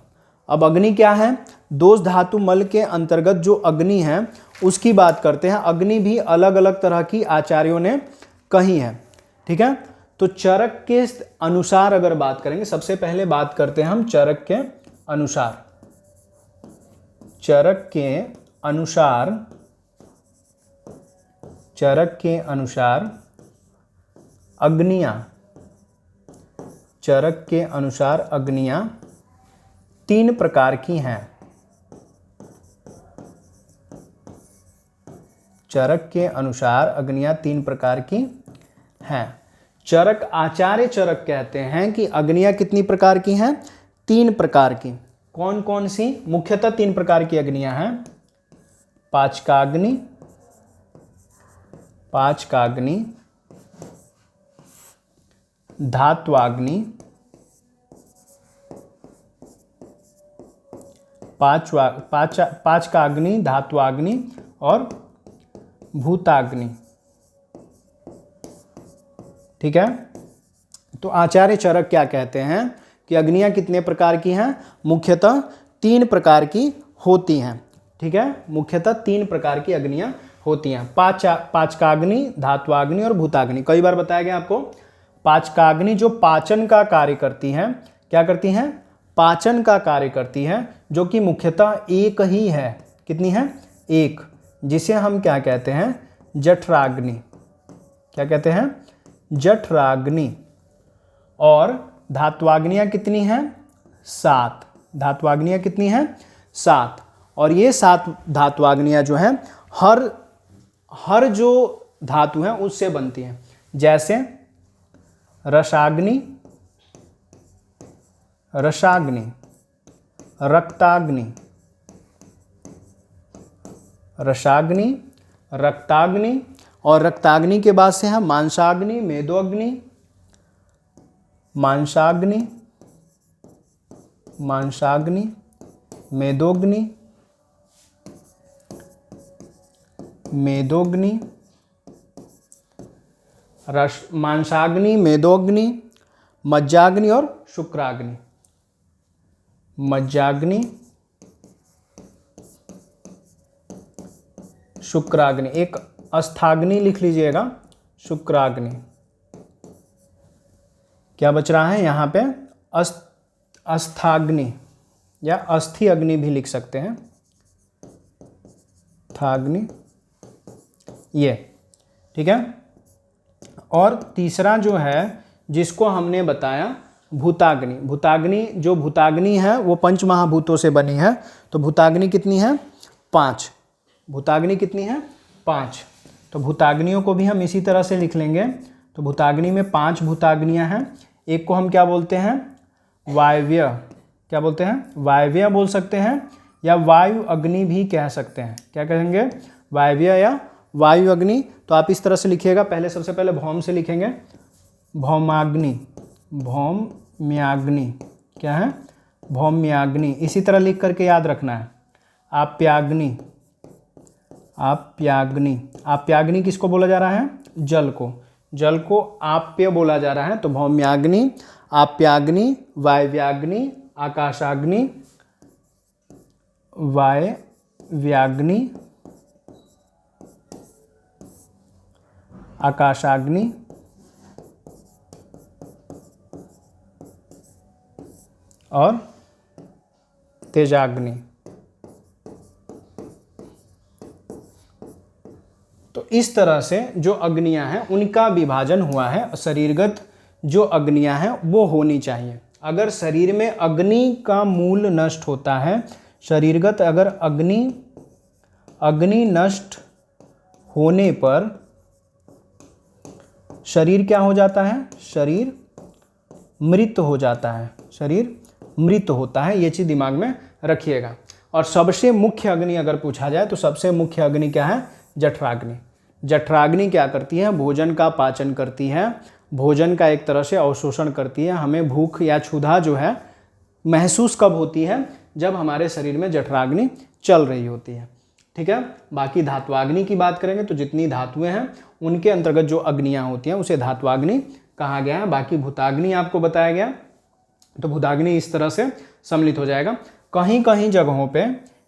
अब अग्नि क्या है? दोष, धातु, मल के अंतर्गत जो अग्नि है उसकी बात करते हैं। अग्नि भी अलग अलग तरह की आचार्यों ने कही है। ठीक है। तो चरक के अनुसार अगर बात करेंगे, सबसे पहले बात करते हैं हम चरक के अनुसार। चरक के अनुसार अग्नियां तीन प्रकार की हैं। चरक के अनुसार अग्नियां तीन प्रकार की हैं। चरक, आचार्य चरक कहते हैं कि अग्नियां कितनी प्रकार की हैं? तीन प्रकार की। कौन कौन सी? मुख्यतः तीन प्रकार की अग्नियां हैं। पाचकाग्नि, धात्वाग्नि, पाचकाग्नि, धात्वाग्नि और भूताग्नि। ठीक है। तो आचार्य चरक क्या कहते हैं कि अग्नियां कितने प्रकार की हैं? मुख्यतः तीन प्रकार की होती हैं। ठीक है, मुख्यतः तीन प्रकार की अग्नियां होती हैं। पाचकाग्नि, धात्वाग्नि और भूताग्नि। कई बार बताया गया आपको। पाचकाग्नि जो पाचन का कार्य करती हैं, क्या करती हैं? पाचन का कार्य करती है, जो कि मुख्यतः एक ही है। कितनी है? एक, जिसे हम क्या कहते हैं? जठराग्नि। क्या कहते हैं? जठराग्नि। और धात्वाग्नियां कितनी हैं? 7। धात्वाग्नियां कितनी हैं? 7। और ये 7 धात्वाग्नियां जो हैं हर जो धातु है उससे बनती हैं। जैसे रसाग्नि, रक्ताग्नि, और रक्ताग्नि के बाद से हम मांसाग्नि, मेदोग्नि, मज्जाग्नि और शुक्राग्नि। शुक्राग्नि, एक अस्थाग्नि लिख लीजिएगा, शुक्राग्नि। क्या बच रहा है यहाँ पे? अस्थाग्नि या अस्थि अग्नि भी लिख सकते हैं। थाग्नि, ये। ठीक है। और तीसरा जो है जिसको हमने बताया, भूताग्नि। भूताग्नि है वो पंच महाभूतों से बनी है। तो भूताग्नि कितनी है? 5। भूताग्नि कितनी है? 5। तो भूताग्नियों को भी हम इसी तरह से लिख लेंगे। तो भूताग्नि में 5 भूताग्नियां हैं। एक को हम क्या बोलते हैं? वायव्य। क्या बोलते हैं? वायव्य बोल सकते हैं, या वायु अग्नि भी कह सकते हैं। क्या कहेंगे? वायव्य या वायु अग्नि। तो आप इस तरह से लिखिएगा। पहले सबसे पहले भौम से लिखेंगे, भौमाग्नि, भौम्याग्नि। क्या है? भौम्याग्नि। इसी तरह लिख करके याद रखना है। आप्याग्नि, आप्याग्नि किसको बोला जा रहा है? जल को आप्य बोला जा रहा है। तो भौम्याग्नि, आप्याग्नि, वायव्याग्नि, आकाशाग्नि, आकाशाग्नि और तेजाग्नि। तो इस तरह से जो अग्नियां हैं उनका विभाजन हुआ है। शरीरगत जो अग्नियां हैं वो होनी चाहिए। अगर शरीर में अग्नि का मूल नष्ट होता है, शरीरगत अगर अग्नि नष्ट होने पर शरीर क्या हो जाता है? शरीर मृत हो जाता है। शरीर मृत होता है। ये चीज़ दिमाग में रखिएगा। और सबसे मुख्य अग्नि अगर पूछा जाए तो सबसे मुख्य अग्नि क्या है? जठराग्नि। जठराग्नि क्या करती है? भोजन का पाचन करती है, भोजन का एक तरह से अवशोषण करती है। हमें भूख या क्षुधा जो है महसूस कब होती है? जब हमारे शरीर में जठराग्नि चल रही होती है। ठीक है। बाकी धात्वाग्नि की बात करेंगे तो जितनी धातुएं हैं उनके अंतर्गत जो अग्नियां होती हैं उसे धात्वाग्नि कहा गया है। बाकी भूताग्नि आपको बताया गया। तो भूताग्नि इस तरह से सम्मिलित हो जाएगा। कहीं कहीं जगहों पे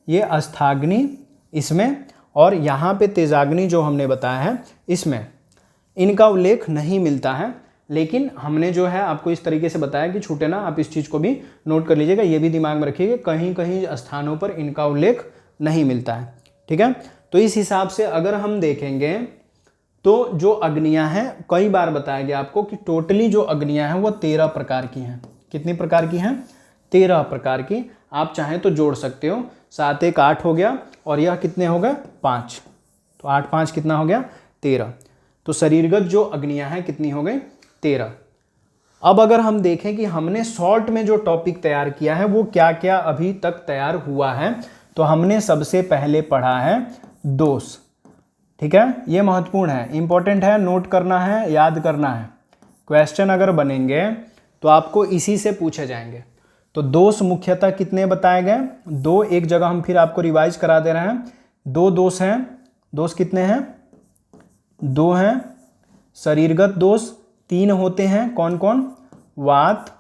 ये अस्थाग्नि इसमें, और यहाँ पे तेजाग्नि जो हमने बताया है इसमें इनका उल्लेख नहीं मिलता है। लेकिन हमने जो है आपको इस तरीके से बताया कि छूटे ना, आप इस चीज़ को भी नोट कर लीजिएगा। ये भी दिमाग में रखिएगा, कहीं कहीं स्थानों पर इनका उल्लेख नहीं मिलता है। ठीक है, तो इस हिसाब से अगर हम देखेंगे तो जो अग्नियां हैं, कई बार बताया गया आपको कि टोटली जो अग्नियां हैं वो 13 प्रकार की हैं। कितनी प्रकार की हैं? 13 प्रकार की। आप चाहें तो जोड़ सकते हो, 7 1 8 हो गया, और यह कितने हो गए? 5। तो 8 5 कितना हो गया? 13। तो शरीरगत जो अग्नियां हैं कितनी हो गई? 13। अब अगर हम देखें कि हमने शॉर्ट में जो टॉपिक तैयार किया है वो क्या क्या अभी तक तैयार हुआ है, तो हमने सबसे पहले पढ़ा है दोष। ठीक है, ये महत्वपूर्ण है, इंपॉर्टेंट है, नोट करना है, याद करना है। क्वेश्चन अगर बनेंगे तो आपको इसी से पूछे जाएंगे। तो दोष मुख्यतः कितने बताए गए? 2। एक जगह हम फिर आपको रिवाइज करा दे रहे हैं। 2 दोष हैं। दोष कितने हैं? 2 हैं। शरीरगत दोष 3 होते हैं। कौन कौन? वात,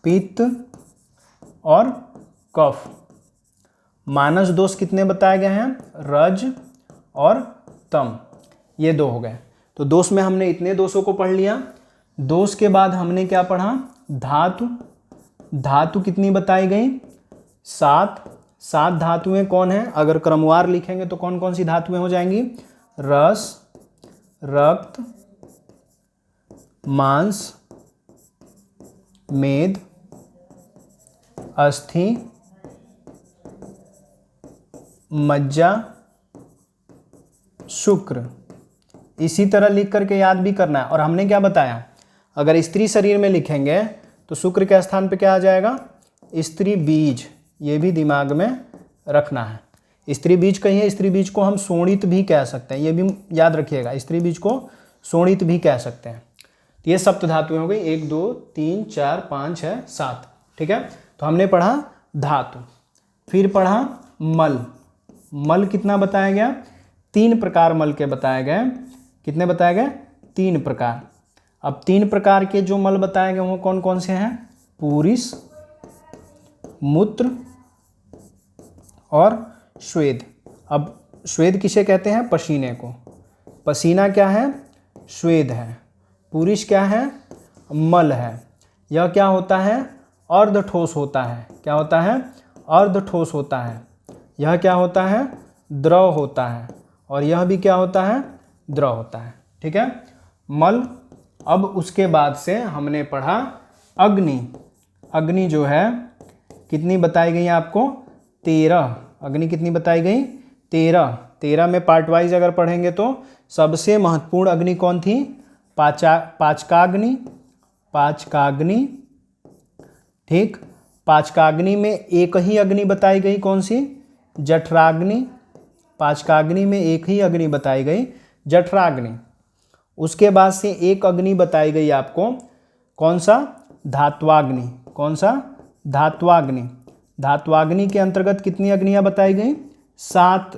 पित्त और कफ। मानस दोष कितने बताए गए हैं? रज और तम। ये 2 हो गए। तो दोष में हमने इतने दोषों को पढ़ लिया। दोष के बाद हमने क्या पढ़ा? धातु। धातु कितनी बताई गई? 7। 7 धातुएं कौन है? अगर क्रमवार लिखेंगे तो कौन कौन सी धातुएं हो जाएंगी? रस, रक्त, मांस, मेद, अस्थि, मज्जा, शुक्र। इसी तरह लिख करके याद भी करना है। और हमने क्या बताया? अगर स्त्री शरीर में लिखेंगे तो शुक्र के स्थान पे क्या आ जाएगा? स्त्री बीज। ये भी दिमाग में रखना है। स्त्री बीज कहिए, स्त्री बीज को हम शोणित भी कह सकते हैं, ये भी याद रखिएगा। स्त्री बीज को शोणित भी कह सकते हैं। तो ये सप्त धातुएं हो गई, 1 2 3 4 5 6 7। ठीक है, तो हमने पढ़ा धातु। फिर पढ़ा मल। मल कितना बताया गया? 3 प्रकार मल के बताए गए। कितने बताए गए? 3 प्रकार। अब 3 प्रकार के जो मल बताए गए वो कौन कौन से हैं? पूरिस, मूत्र और श्वेद। अब श्वेद किसे कहते हैं? पसीने को। पसीना क्या है? श्वेद है। पूरिस क्या है? मल है। यह क्या होता है? अर्ध ठोस होता है। क्या होता है? अर्ध ठोस होता है। यह क्या होता है? द्रव होता है। और यह भी क्या होता है? द्रव होता है। ठीक है, मल। अब उसके बाद से हमने पढ़ा अग्नि। अग्नि जो है कितनी बताई गई आपको? 13। अग्नि कितनी बताई गई? 13। 13 में पार्ट वाइज अगर पढ़ेंगे तो सबसे महत्वपूर्ण अग्नि कौन थी? पाचकाग्नि। पाचकाग्नि। ठीक, पाचकाग्नि में एक ही अग्नि बताई गई, कौन सी? जठराग्नि। पाचकाग्नि में एक ही अग्नि बताई गई, जठराग्नि। उसके बाद से एक अग्नि बताई गई आपको, कौन सा? धात्वाग्नि। कौन सा? धात्वाग्नि। धात्वाग्नि के अंतर्गत कितनी अग्नियां बताई गई? 7।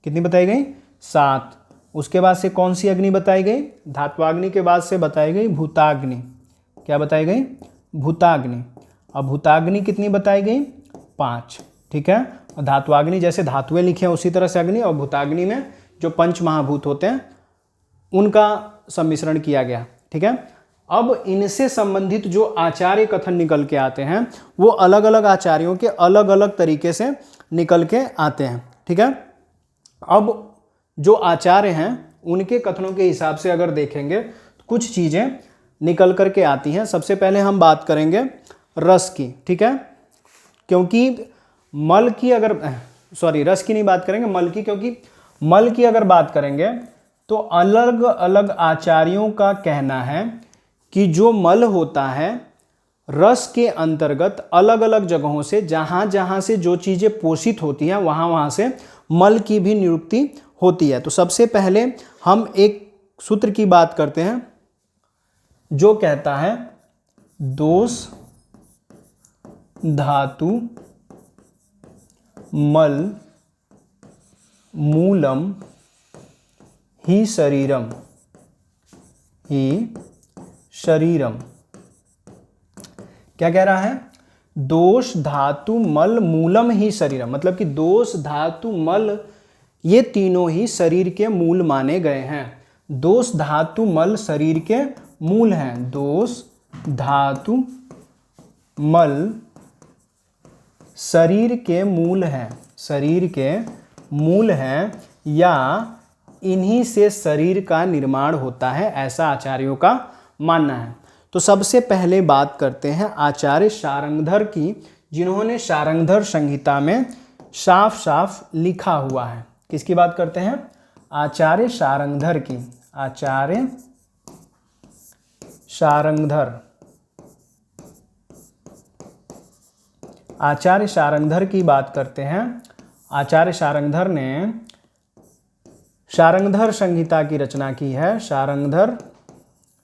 कितनी बताई गई? 7। उसके बाद से कौन सी अग्नि बताई गई? धात्वाग्नि के बाद से बताई गई भूताग्नि। क्या बताई गई? भूताग्नि। अब भूताग्नि कितनी बताई गई? 5। ठीक है, और धात्वाग्नि जैसे धातुएं लिखे हैं उसी तरह से अग्नि, और भूताग्नि में जो पंच महाभूत होते हैं उनका सम्मिश्रण किया गया। ठीक है, अब इनसे संबंधित जो आचार्य कथन निकल के आते हैं वो अलग अलग आचार्यों के अलग अलग तरीके से निकल के आते हैं। ठीक है, अब जो आचार्य हैं उनके कथनों के हिसाब से अगर देखेंगे तो कुछ चीज़ें निकल कर के आती हैं। सबसे पहले हम बात करेंगे रस की। ठीक है, क्योंकि मल की अगर रस की नहीं बात करेंगे, मल की, क्योंकि मल की अगर बात करेंगे तो अलग अलग आचार्यों का कहना है कि जो मल होता है रस के अंतर्गत अलग अलग जगहों से, जहाँ जहाँ से जो चीज़ें पोषित होती हैं वहाँ वहाँ से मल की भी नियुक्ति होती है। तो सबसे पहले हम एक सूत्र की बात करते हैं जो कहता है दोष धातु मल मूलम ही शरीरम। ही शरीरम क्या कह रहा है? दोष धातु मल मूलम ही शरीरम, मतलब कि दोष धातु मल ये तीनों ही शरीर के मूल माने गए हैं। दोष धातु मल शरीर के मूल हैं। दोष धातु मल शरीर के मूल हैं। शरीर के मूल हैं या इन्हीं से शरीर का निर्माण होता है, ऐसा आचार्यों का मानना है। तो सबसे पहले बात करते हैं आचार्य शार्ंगधर की, जिन्होंने शार्ंगधर संहिता में साफ साफ लिखा हुआ है। किसकी बात करते हैं? आचार्य शार्ंगधर की। आचार्य शार्ंगधर, आचार्य शार्ंगधर की बात करते हैं। आचार्य शार्ंगधर ने शार्ंगधर संहिता की रचना की है। शार्ंगधर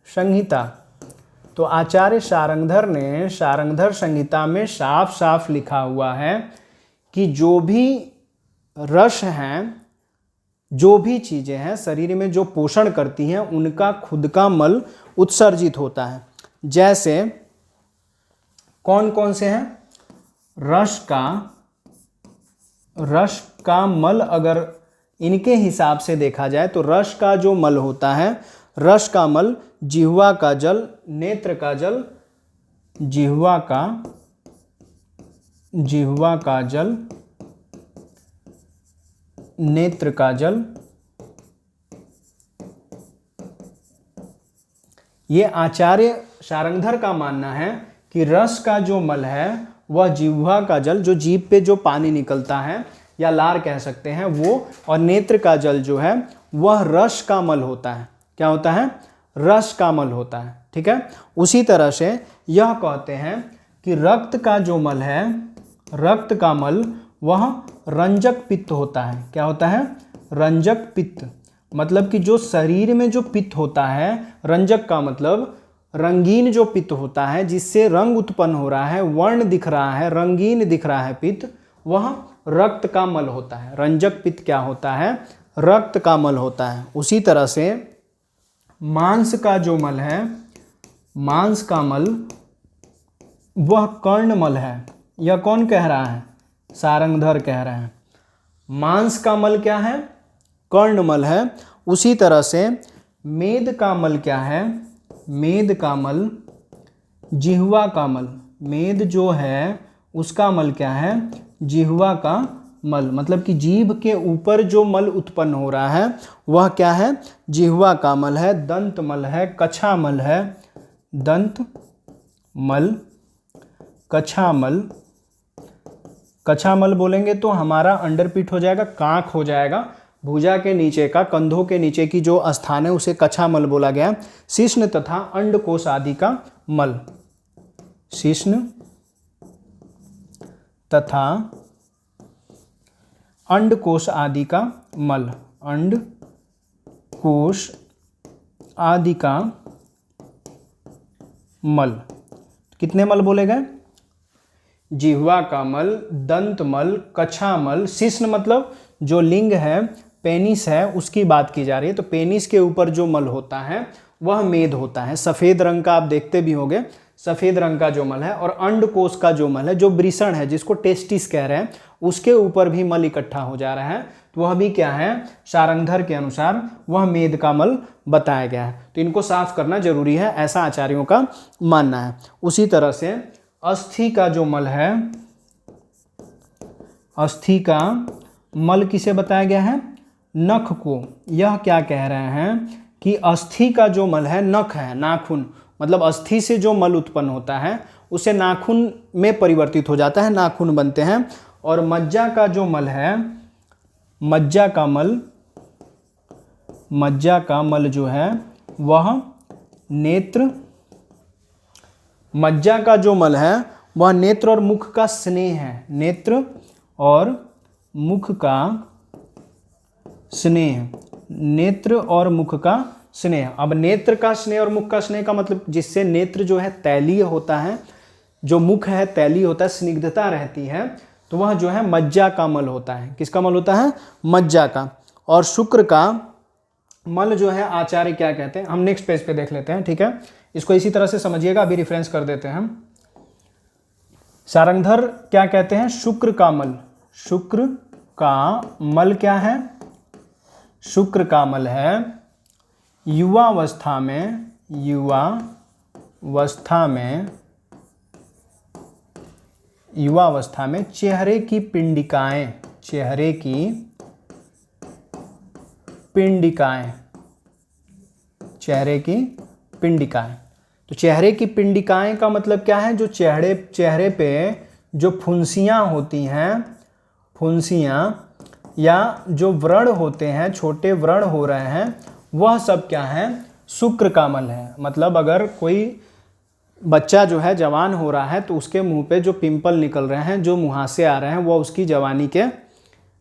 संहिता। तो आचार्य शार्ंगधर ने शार्ंगधर संहिता में साफ साफ लिखा हुआ है कि जो भी रस हैं, जो भी चीज़ें हैं शरीर में जो पोषण करती हैं, उनका खुद का मल उत्सर्जित होता है। जैसे कौन कौन से हैं? रस का मल अगर इनके हिसाब से देखा जाए तो रस का जो मल होता है, रस का मल जिह्वा का जल, नेत्र का जल, जिह्वा का जल, नेत्र का जल, ये आचार्य शार्ंगधर का मानना है कि रस का जो मल है वह जिह्वा का जल, जो जीभ पे जो पानी निकलता है या लार कह सकते हैं वो, और नेत्र का जल जो है वह रस का मल होता है। क्या होता है? रस का मल होता है। ठीक है। उसी तरह से यह कहते हैं कि रक्त का जो मल है, रक्त का मल वह रंजक पित्त होता है। क्या होता है? रंजक पित्त। मतलब कि जो शरीर में जो पित्त होता है, रंजक का मतलब रंगीन जो पित्त होता है, जिससे रंग उत्पन्न हो रहा है, वर्ण दिख रहा है, रंगीन दिख रहा है पित्त, वह रक्त का मल होता है। रंजक पित्त क्या होता है? रक्त का मल होता है। उसी तरह से मांस का जो मल है, मांस का मल वह कर्णमल है। यह कौन कह रहा है? शार्ंगधर कह रहे हैं। मांस का मल क्या है? कर्णमल है। उसी तरह से मेद का मल क्या है? मेद का मल जिह्वा का मल। मेद जो है उसका मल क्या है? जिह्वा का मल। मतलब कि जीभ के ऊपर जो मल उत्पन्न हो रहा है वह क्या है? जिह्वा का मल है, दंत मल है, कछा मल है, दंत मल, कछा मल। कछा मल बोलेंगे तो हमारा अंडरपिट हो जाएगा, कांख हो जाएगा, भुजा के नीचे का, कंधों के नीचे की जो स्थान है उसे कछा मल बोला गया। शिश्न तथा अंडकोश आदि का मल। शिश्न तथा अंडकोश आदि का मल। अंडकोश आदि का मल। कितने मल बोले गए? जिह्वा का मल, दंत मल, कछा मल। शिश्न मतलब जो लिंग है, पेनिस है, उसकी बात की जा रही है। तो पेनिस के ऊपर जो मल होता है वह मेद होता है। सफ़ेद रंग का आप देखते भी होंगे, सफ़ेद रंग का जो मल है। और अंडकोश का जो मल है, जो वृषण है, जिसको टेस्टिस कह रहे हैं, उसके ऊपर भी मल इकट्ठा हो जा रहा है, तो वह भी क्या है? शार्ंगधर के अनुसार वह मेद का मल बताया गया है। तो इनको साफ करना जरूरी है, ऐसा आचार्यों का मानना है। उसी तरह से अस्थि का जो मल है, अस्थि का मल किसे बताया गया है? नख को। यह क्या कह रहे हैं कि अस्थि का जो मल है, नख है, नाखून। मतलब अस्थि से जो मल उत्पन्न होता है उसे नाखून में परिवर्तित हो जाता है, नाखून बनते हैं। और मज्जा का जो मल है, मज्जा का मल, मज्जा का मल जो है वह नेत्र, मज्जा का जो मल है वह नेत्र और मुख का स्नेह है। नेत्र और मुख का स्नेह। नेत्र और मुख का स्नेह। अब नेत्र का स्नेह और मुख का स्नेह का मतलब, जिससे नेत्र जो है तैलीय होता है, जो मुख है तैलीय होता है, स्निग्धता रहती है, तो वह जो है मज्जा का मल होता है। किसका मल होता है? मज्जा का। और शुक्र का मल जो है आचार्य क्या कहते हैं, हम नेक्स्ट पेज पे देख लेते हैं। ठीक है, इसको इसी तरह से समझिएगा, अभी रेफरेंस कर देते हैं हम। शार्ंगधर क्या कहते हैं? शुक्र का मल। शुक्र का मल क्या है? शुक्र का मल है युवावस्था में, युवावस्था में, युवावस्था में चेहरे की पिंडिकाएं, चेहरे की पिंडिकाएं, चेहरे की पिंडिकाएं। तो चेहरे की पिंडिकाएं का मतलब क्या है? जो चेहरे पे जो फुंसियां होती हैं, फुंसियां या जो व्रण होते हैं, छोटे व्रण हो रहे हैं, वह सब क्या है? शुक्र का मल है। मतलब अगर कोई बच्चा जो है जवान हो रहा है तो उसके मुंह पे जो पिंपल निकल रहे हैं, जो मुहासे आ रहे हैं, वह उसकी जवानी के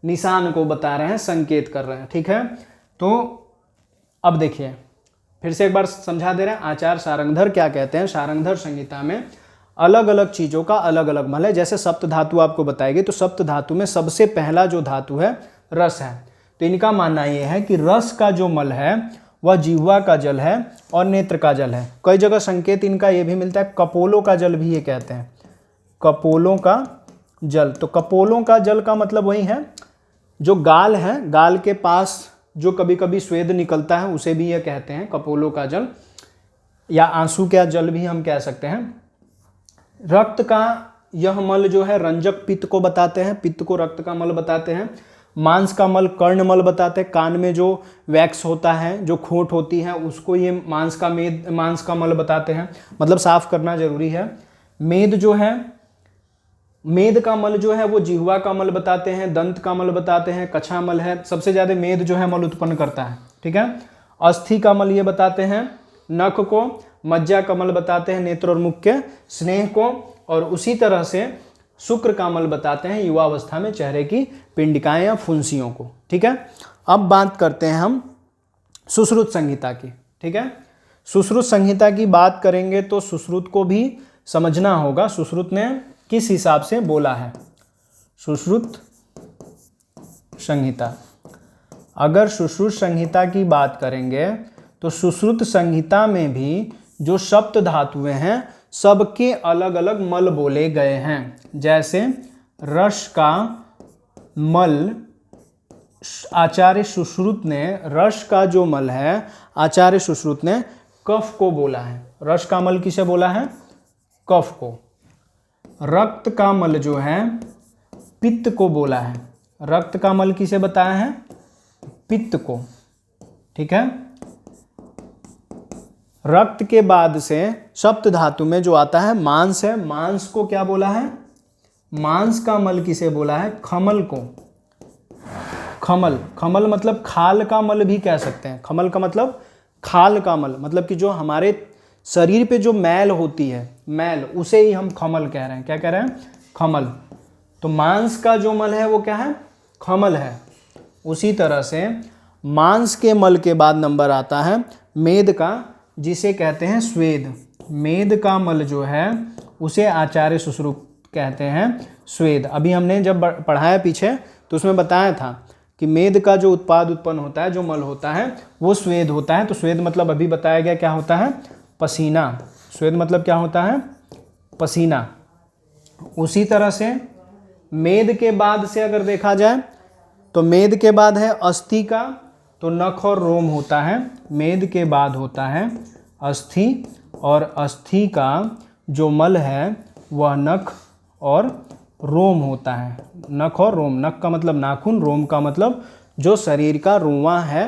निशान को बता रहे हैं, संकेत कर रहे हैं। ठीक है, तो अब देखिए फिर से एक बार समझा दे रहे हैं। आचार्य सारंगधर क्या कहते हैं? सारंगधर संहिता में अलग अलग चीज़ों का अलग अलग मल है। जैसे सप्त धातु आपको बताएगी, तो सप्त धातु में सबसे पहला जो धातु है रस है। तो इनका मानना यह है कि रस का जो मल है वह जिह्वा का जल है और नेत्र का जल है। कई जगह संकेत इनका ये भी मिलता है, कपोलों का जल भी ये कहते हैं, कपोलों का जल। तो कपोलों का जल का मतलब वही है जो गाल है, गाल के पास जो कभी कभी स्वेद निकलता है, उसे भी ये कहते हैं कपोलों का जल, या आंसू का जल भी हम कह सकते हैं। रक्त का यह मल जो है रंजक पित्त को बताते हैं, पित्त को रक्त का मल बताते हैं। मांस का मल कर्ण मल बताते हैं, कान में जो वैक्स होता है, जो खोट होती है, उसको ये मांस का मल बताते हैं। मतलब साफ करना जरूरी है। मेद जो है, मेद का मल जो है वो जिह्वा का मल बताते हैं, दंत का मल बताते हैं, कछा मल है। सबसे ज्यादा मेद जो है मल उत्पन्न करता है। ठीक है, अस्थि का मल ये बताते हैं नख को, मज्जा का मल बताते हैं नेत्र और मुख के स्नेह को, और उसी तरह से शुक्र का मल बताते हैं युवावस्था में चेहरे की पिंडिकाएं या फुंसियों को। ठीक है, अब बात करते हैं हम सुश्रुत संहिता की। ठीक है, सुश्रुत संहिता की बात करेंगे तो सुश्रुत को भी समझना होगा, सुश्रुत ने किस हिसाब से बोला है। सुश्रुत संहिता, अगर सुश्रुत संहिता की बात करेंगे तो सुश्रुत संहिता में भी जो सप्त धातुएं हैं सबके अलग अलग मल बोले गए हैं। जैसे रस का मल आचार्य सुश्रुत ने, रस का जो मल है आचार्य सुश्रुत ने कफ को बोला है। रस का मल किसे बोला है? कफ को। रक्त का मल जो है पित्त को बोला है। रक्त का मल किसे बताया है? पित्त को। ठीक है, रक्त के बाद से सप्त धातु में जो आता है मांस है, मांस को क्या बोला है? मांस का मल किसे बोला है? खमल को। खमल, खमल मतलब खाल का मल भी कह सकते हैं। खमल का मतलब खाल का मल, मतलब कि जो हमारे शरीर पे जो मैल होती है, मैल, उसे ही हम खमल कह रहे हैं। क्या कह रहे हैं? खमल। तो मांस का जो मल है वो क्या है? खमल है। उसी तरह से मांस के मल के बाद नंबर आता है मेद का, जिसे कहते हैं स्वेद। मेद का मल जो है उसे आचार्य सुश्रुत कहते हैं स्वेद। अभी हमने जब पढ़ाया पीछे तो उसमें बताया था कि मेद का जो उत्पाद उत्पन्न होता है, जो मल होता है, वो स्वेद होता है। तो स्वेद मतलब अभी बताया गया क्या होता है? पसीना। स्वेद मतलब क्या होता है? पसीना। उसी तरह से मेद के बाद से अगर देखा जाए तो मेद के बाद है अस्थि का, तो नख और रोम होता है। मेद के बाद होता है अस्थि, और अस्थि का जो मल है वह नख और रोम होता है। नख और रोम, नख का मतलब नाखून, रोम का मतलब जो शरीर का रोंवा है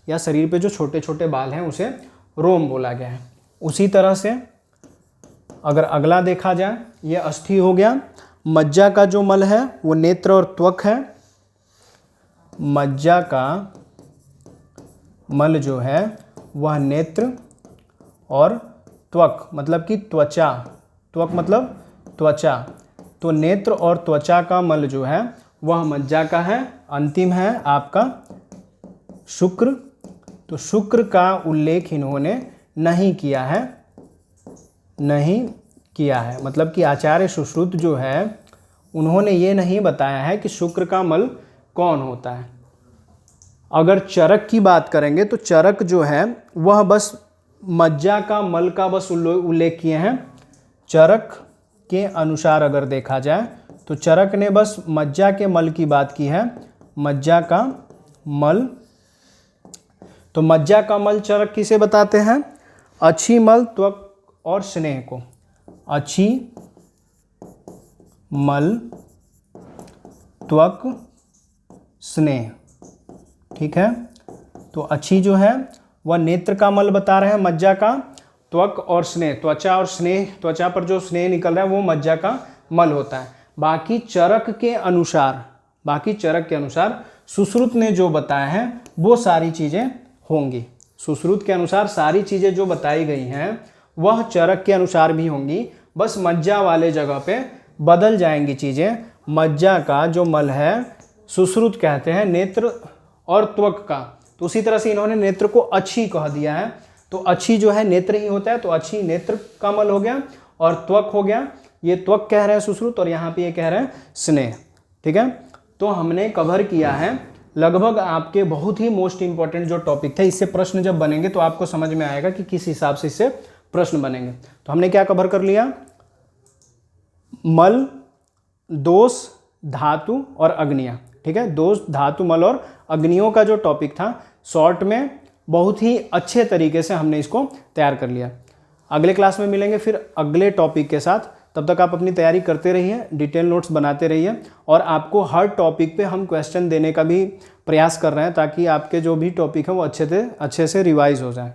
या शरीर पे जो छोटे छोटे बाल हैं उसे रोम बोला गया है। उसी तरह से अगर अगला देखा जाए, ये अस्थि हो गया। मज्जा का जो मल है वो नेत्र और त्वक है। मज्जा का मल जो है वह नेत्र और त्वक मतलब कि त्वचा, त्वक मतलब त्वचा, तो नेत्र और त्वचा का मल जो है वह मज्जा का है। अंतिम है आपका शुक्र। तो शुक्र का उल्लेख इन्होंने नहीं किया है, नहीं किया है। मतलब कि आचार्य सुश्रुत जो है उन्होंने ये नहीं बताया है कि शुक्र का मल कौन होता है। अगर चरक की बात करेंगे तो चरक जो है वह बस मज्जा का मल का बस उल्लेख किए हैं। चरक के अनुसार अगर देखा जाए तो चरक ने बस मज्जा के मल की बात की है। मज्जा का मल, तो मज्जा का मल चरक किसे बताते हैं? अच्छी मल, त्वक और स्नेह को। अच्छी मल, त्वक स्नेह। ठीक है, तो अच्छी जो है वह नेत्र का मल बता रहे हैं, मज्जा का त्वक और स्नेह, त्वचा और स्नेह, त्वचा पर जो स्नेह निकल रहा है वो मज्जा का मल होता है। बाकी चरक के अनुसार सुश्रुत ने जो बताया है वो सारी चीज़ें होंगी। सुश्रुत के अनुसार सारी चीज़ें जो बताई गई हैं वह चरक के अनुसार भी होंगी, बस मज्जा वाले जगह पे बदल जाएंगी चीज़ें। मज्जा का जो मल है सुश्रुत कहते हैं नेत्र और त्वक का, तो उसी तरह से इन्होंने नेत्र को अच्छी कह दिया है, तो अच्छी जो है नेत्र ही होता है, तो अच्छी नेत्र का मल हो गया और त्वक हो गया, ये त्वक कह रहे हैं सुश्रुत और यहाँ पे ये कह रहे हैं स्नेह। ठीक है, तो हमने कवर किया है लगभग आपके बहुत ही मोस्ट इंपॉर्टेंट जो टॉपिक थे। इससे प्रश्न जब बनेंगे तो आपको समझ में आएगा कि किस हिसाब से इससे प्रश्न बनेंगे। तो हमने क्या कवर कर लिया, मल, दोष, धातु और अग्नियाँ। ठीक है, दोष, धातु, मल और अग्नियों का जो टॉपिक था शॉर्ट में बहुत ही अच्छे तरीके से हमने इसको तैयार कर लिया। अगले क्लास में मिलेंगे फिर अगले टॉपिक के साथ, तब तक आप अपनी तैयारी करते रहिए, डिटेल नोट्स बनाते रहिए और आपको हर टॉपिक पे हम क्वेश्चन देने का भी प्रयास कर रहे हैं ताकि आपके जो भी टॉपिक है वो अच्छे से रिवाइज हो जाए।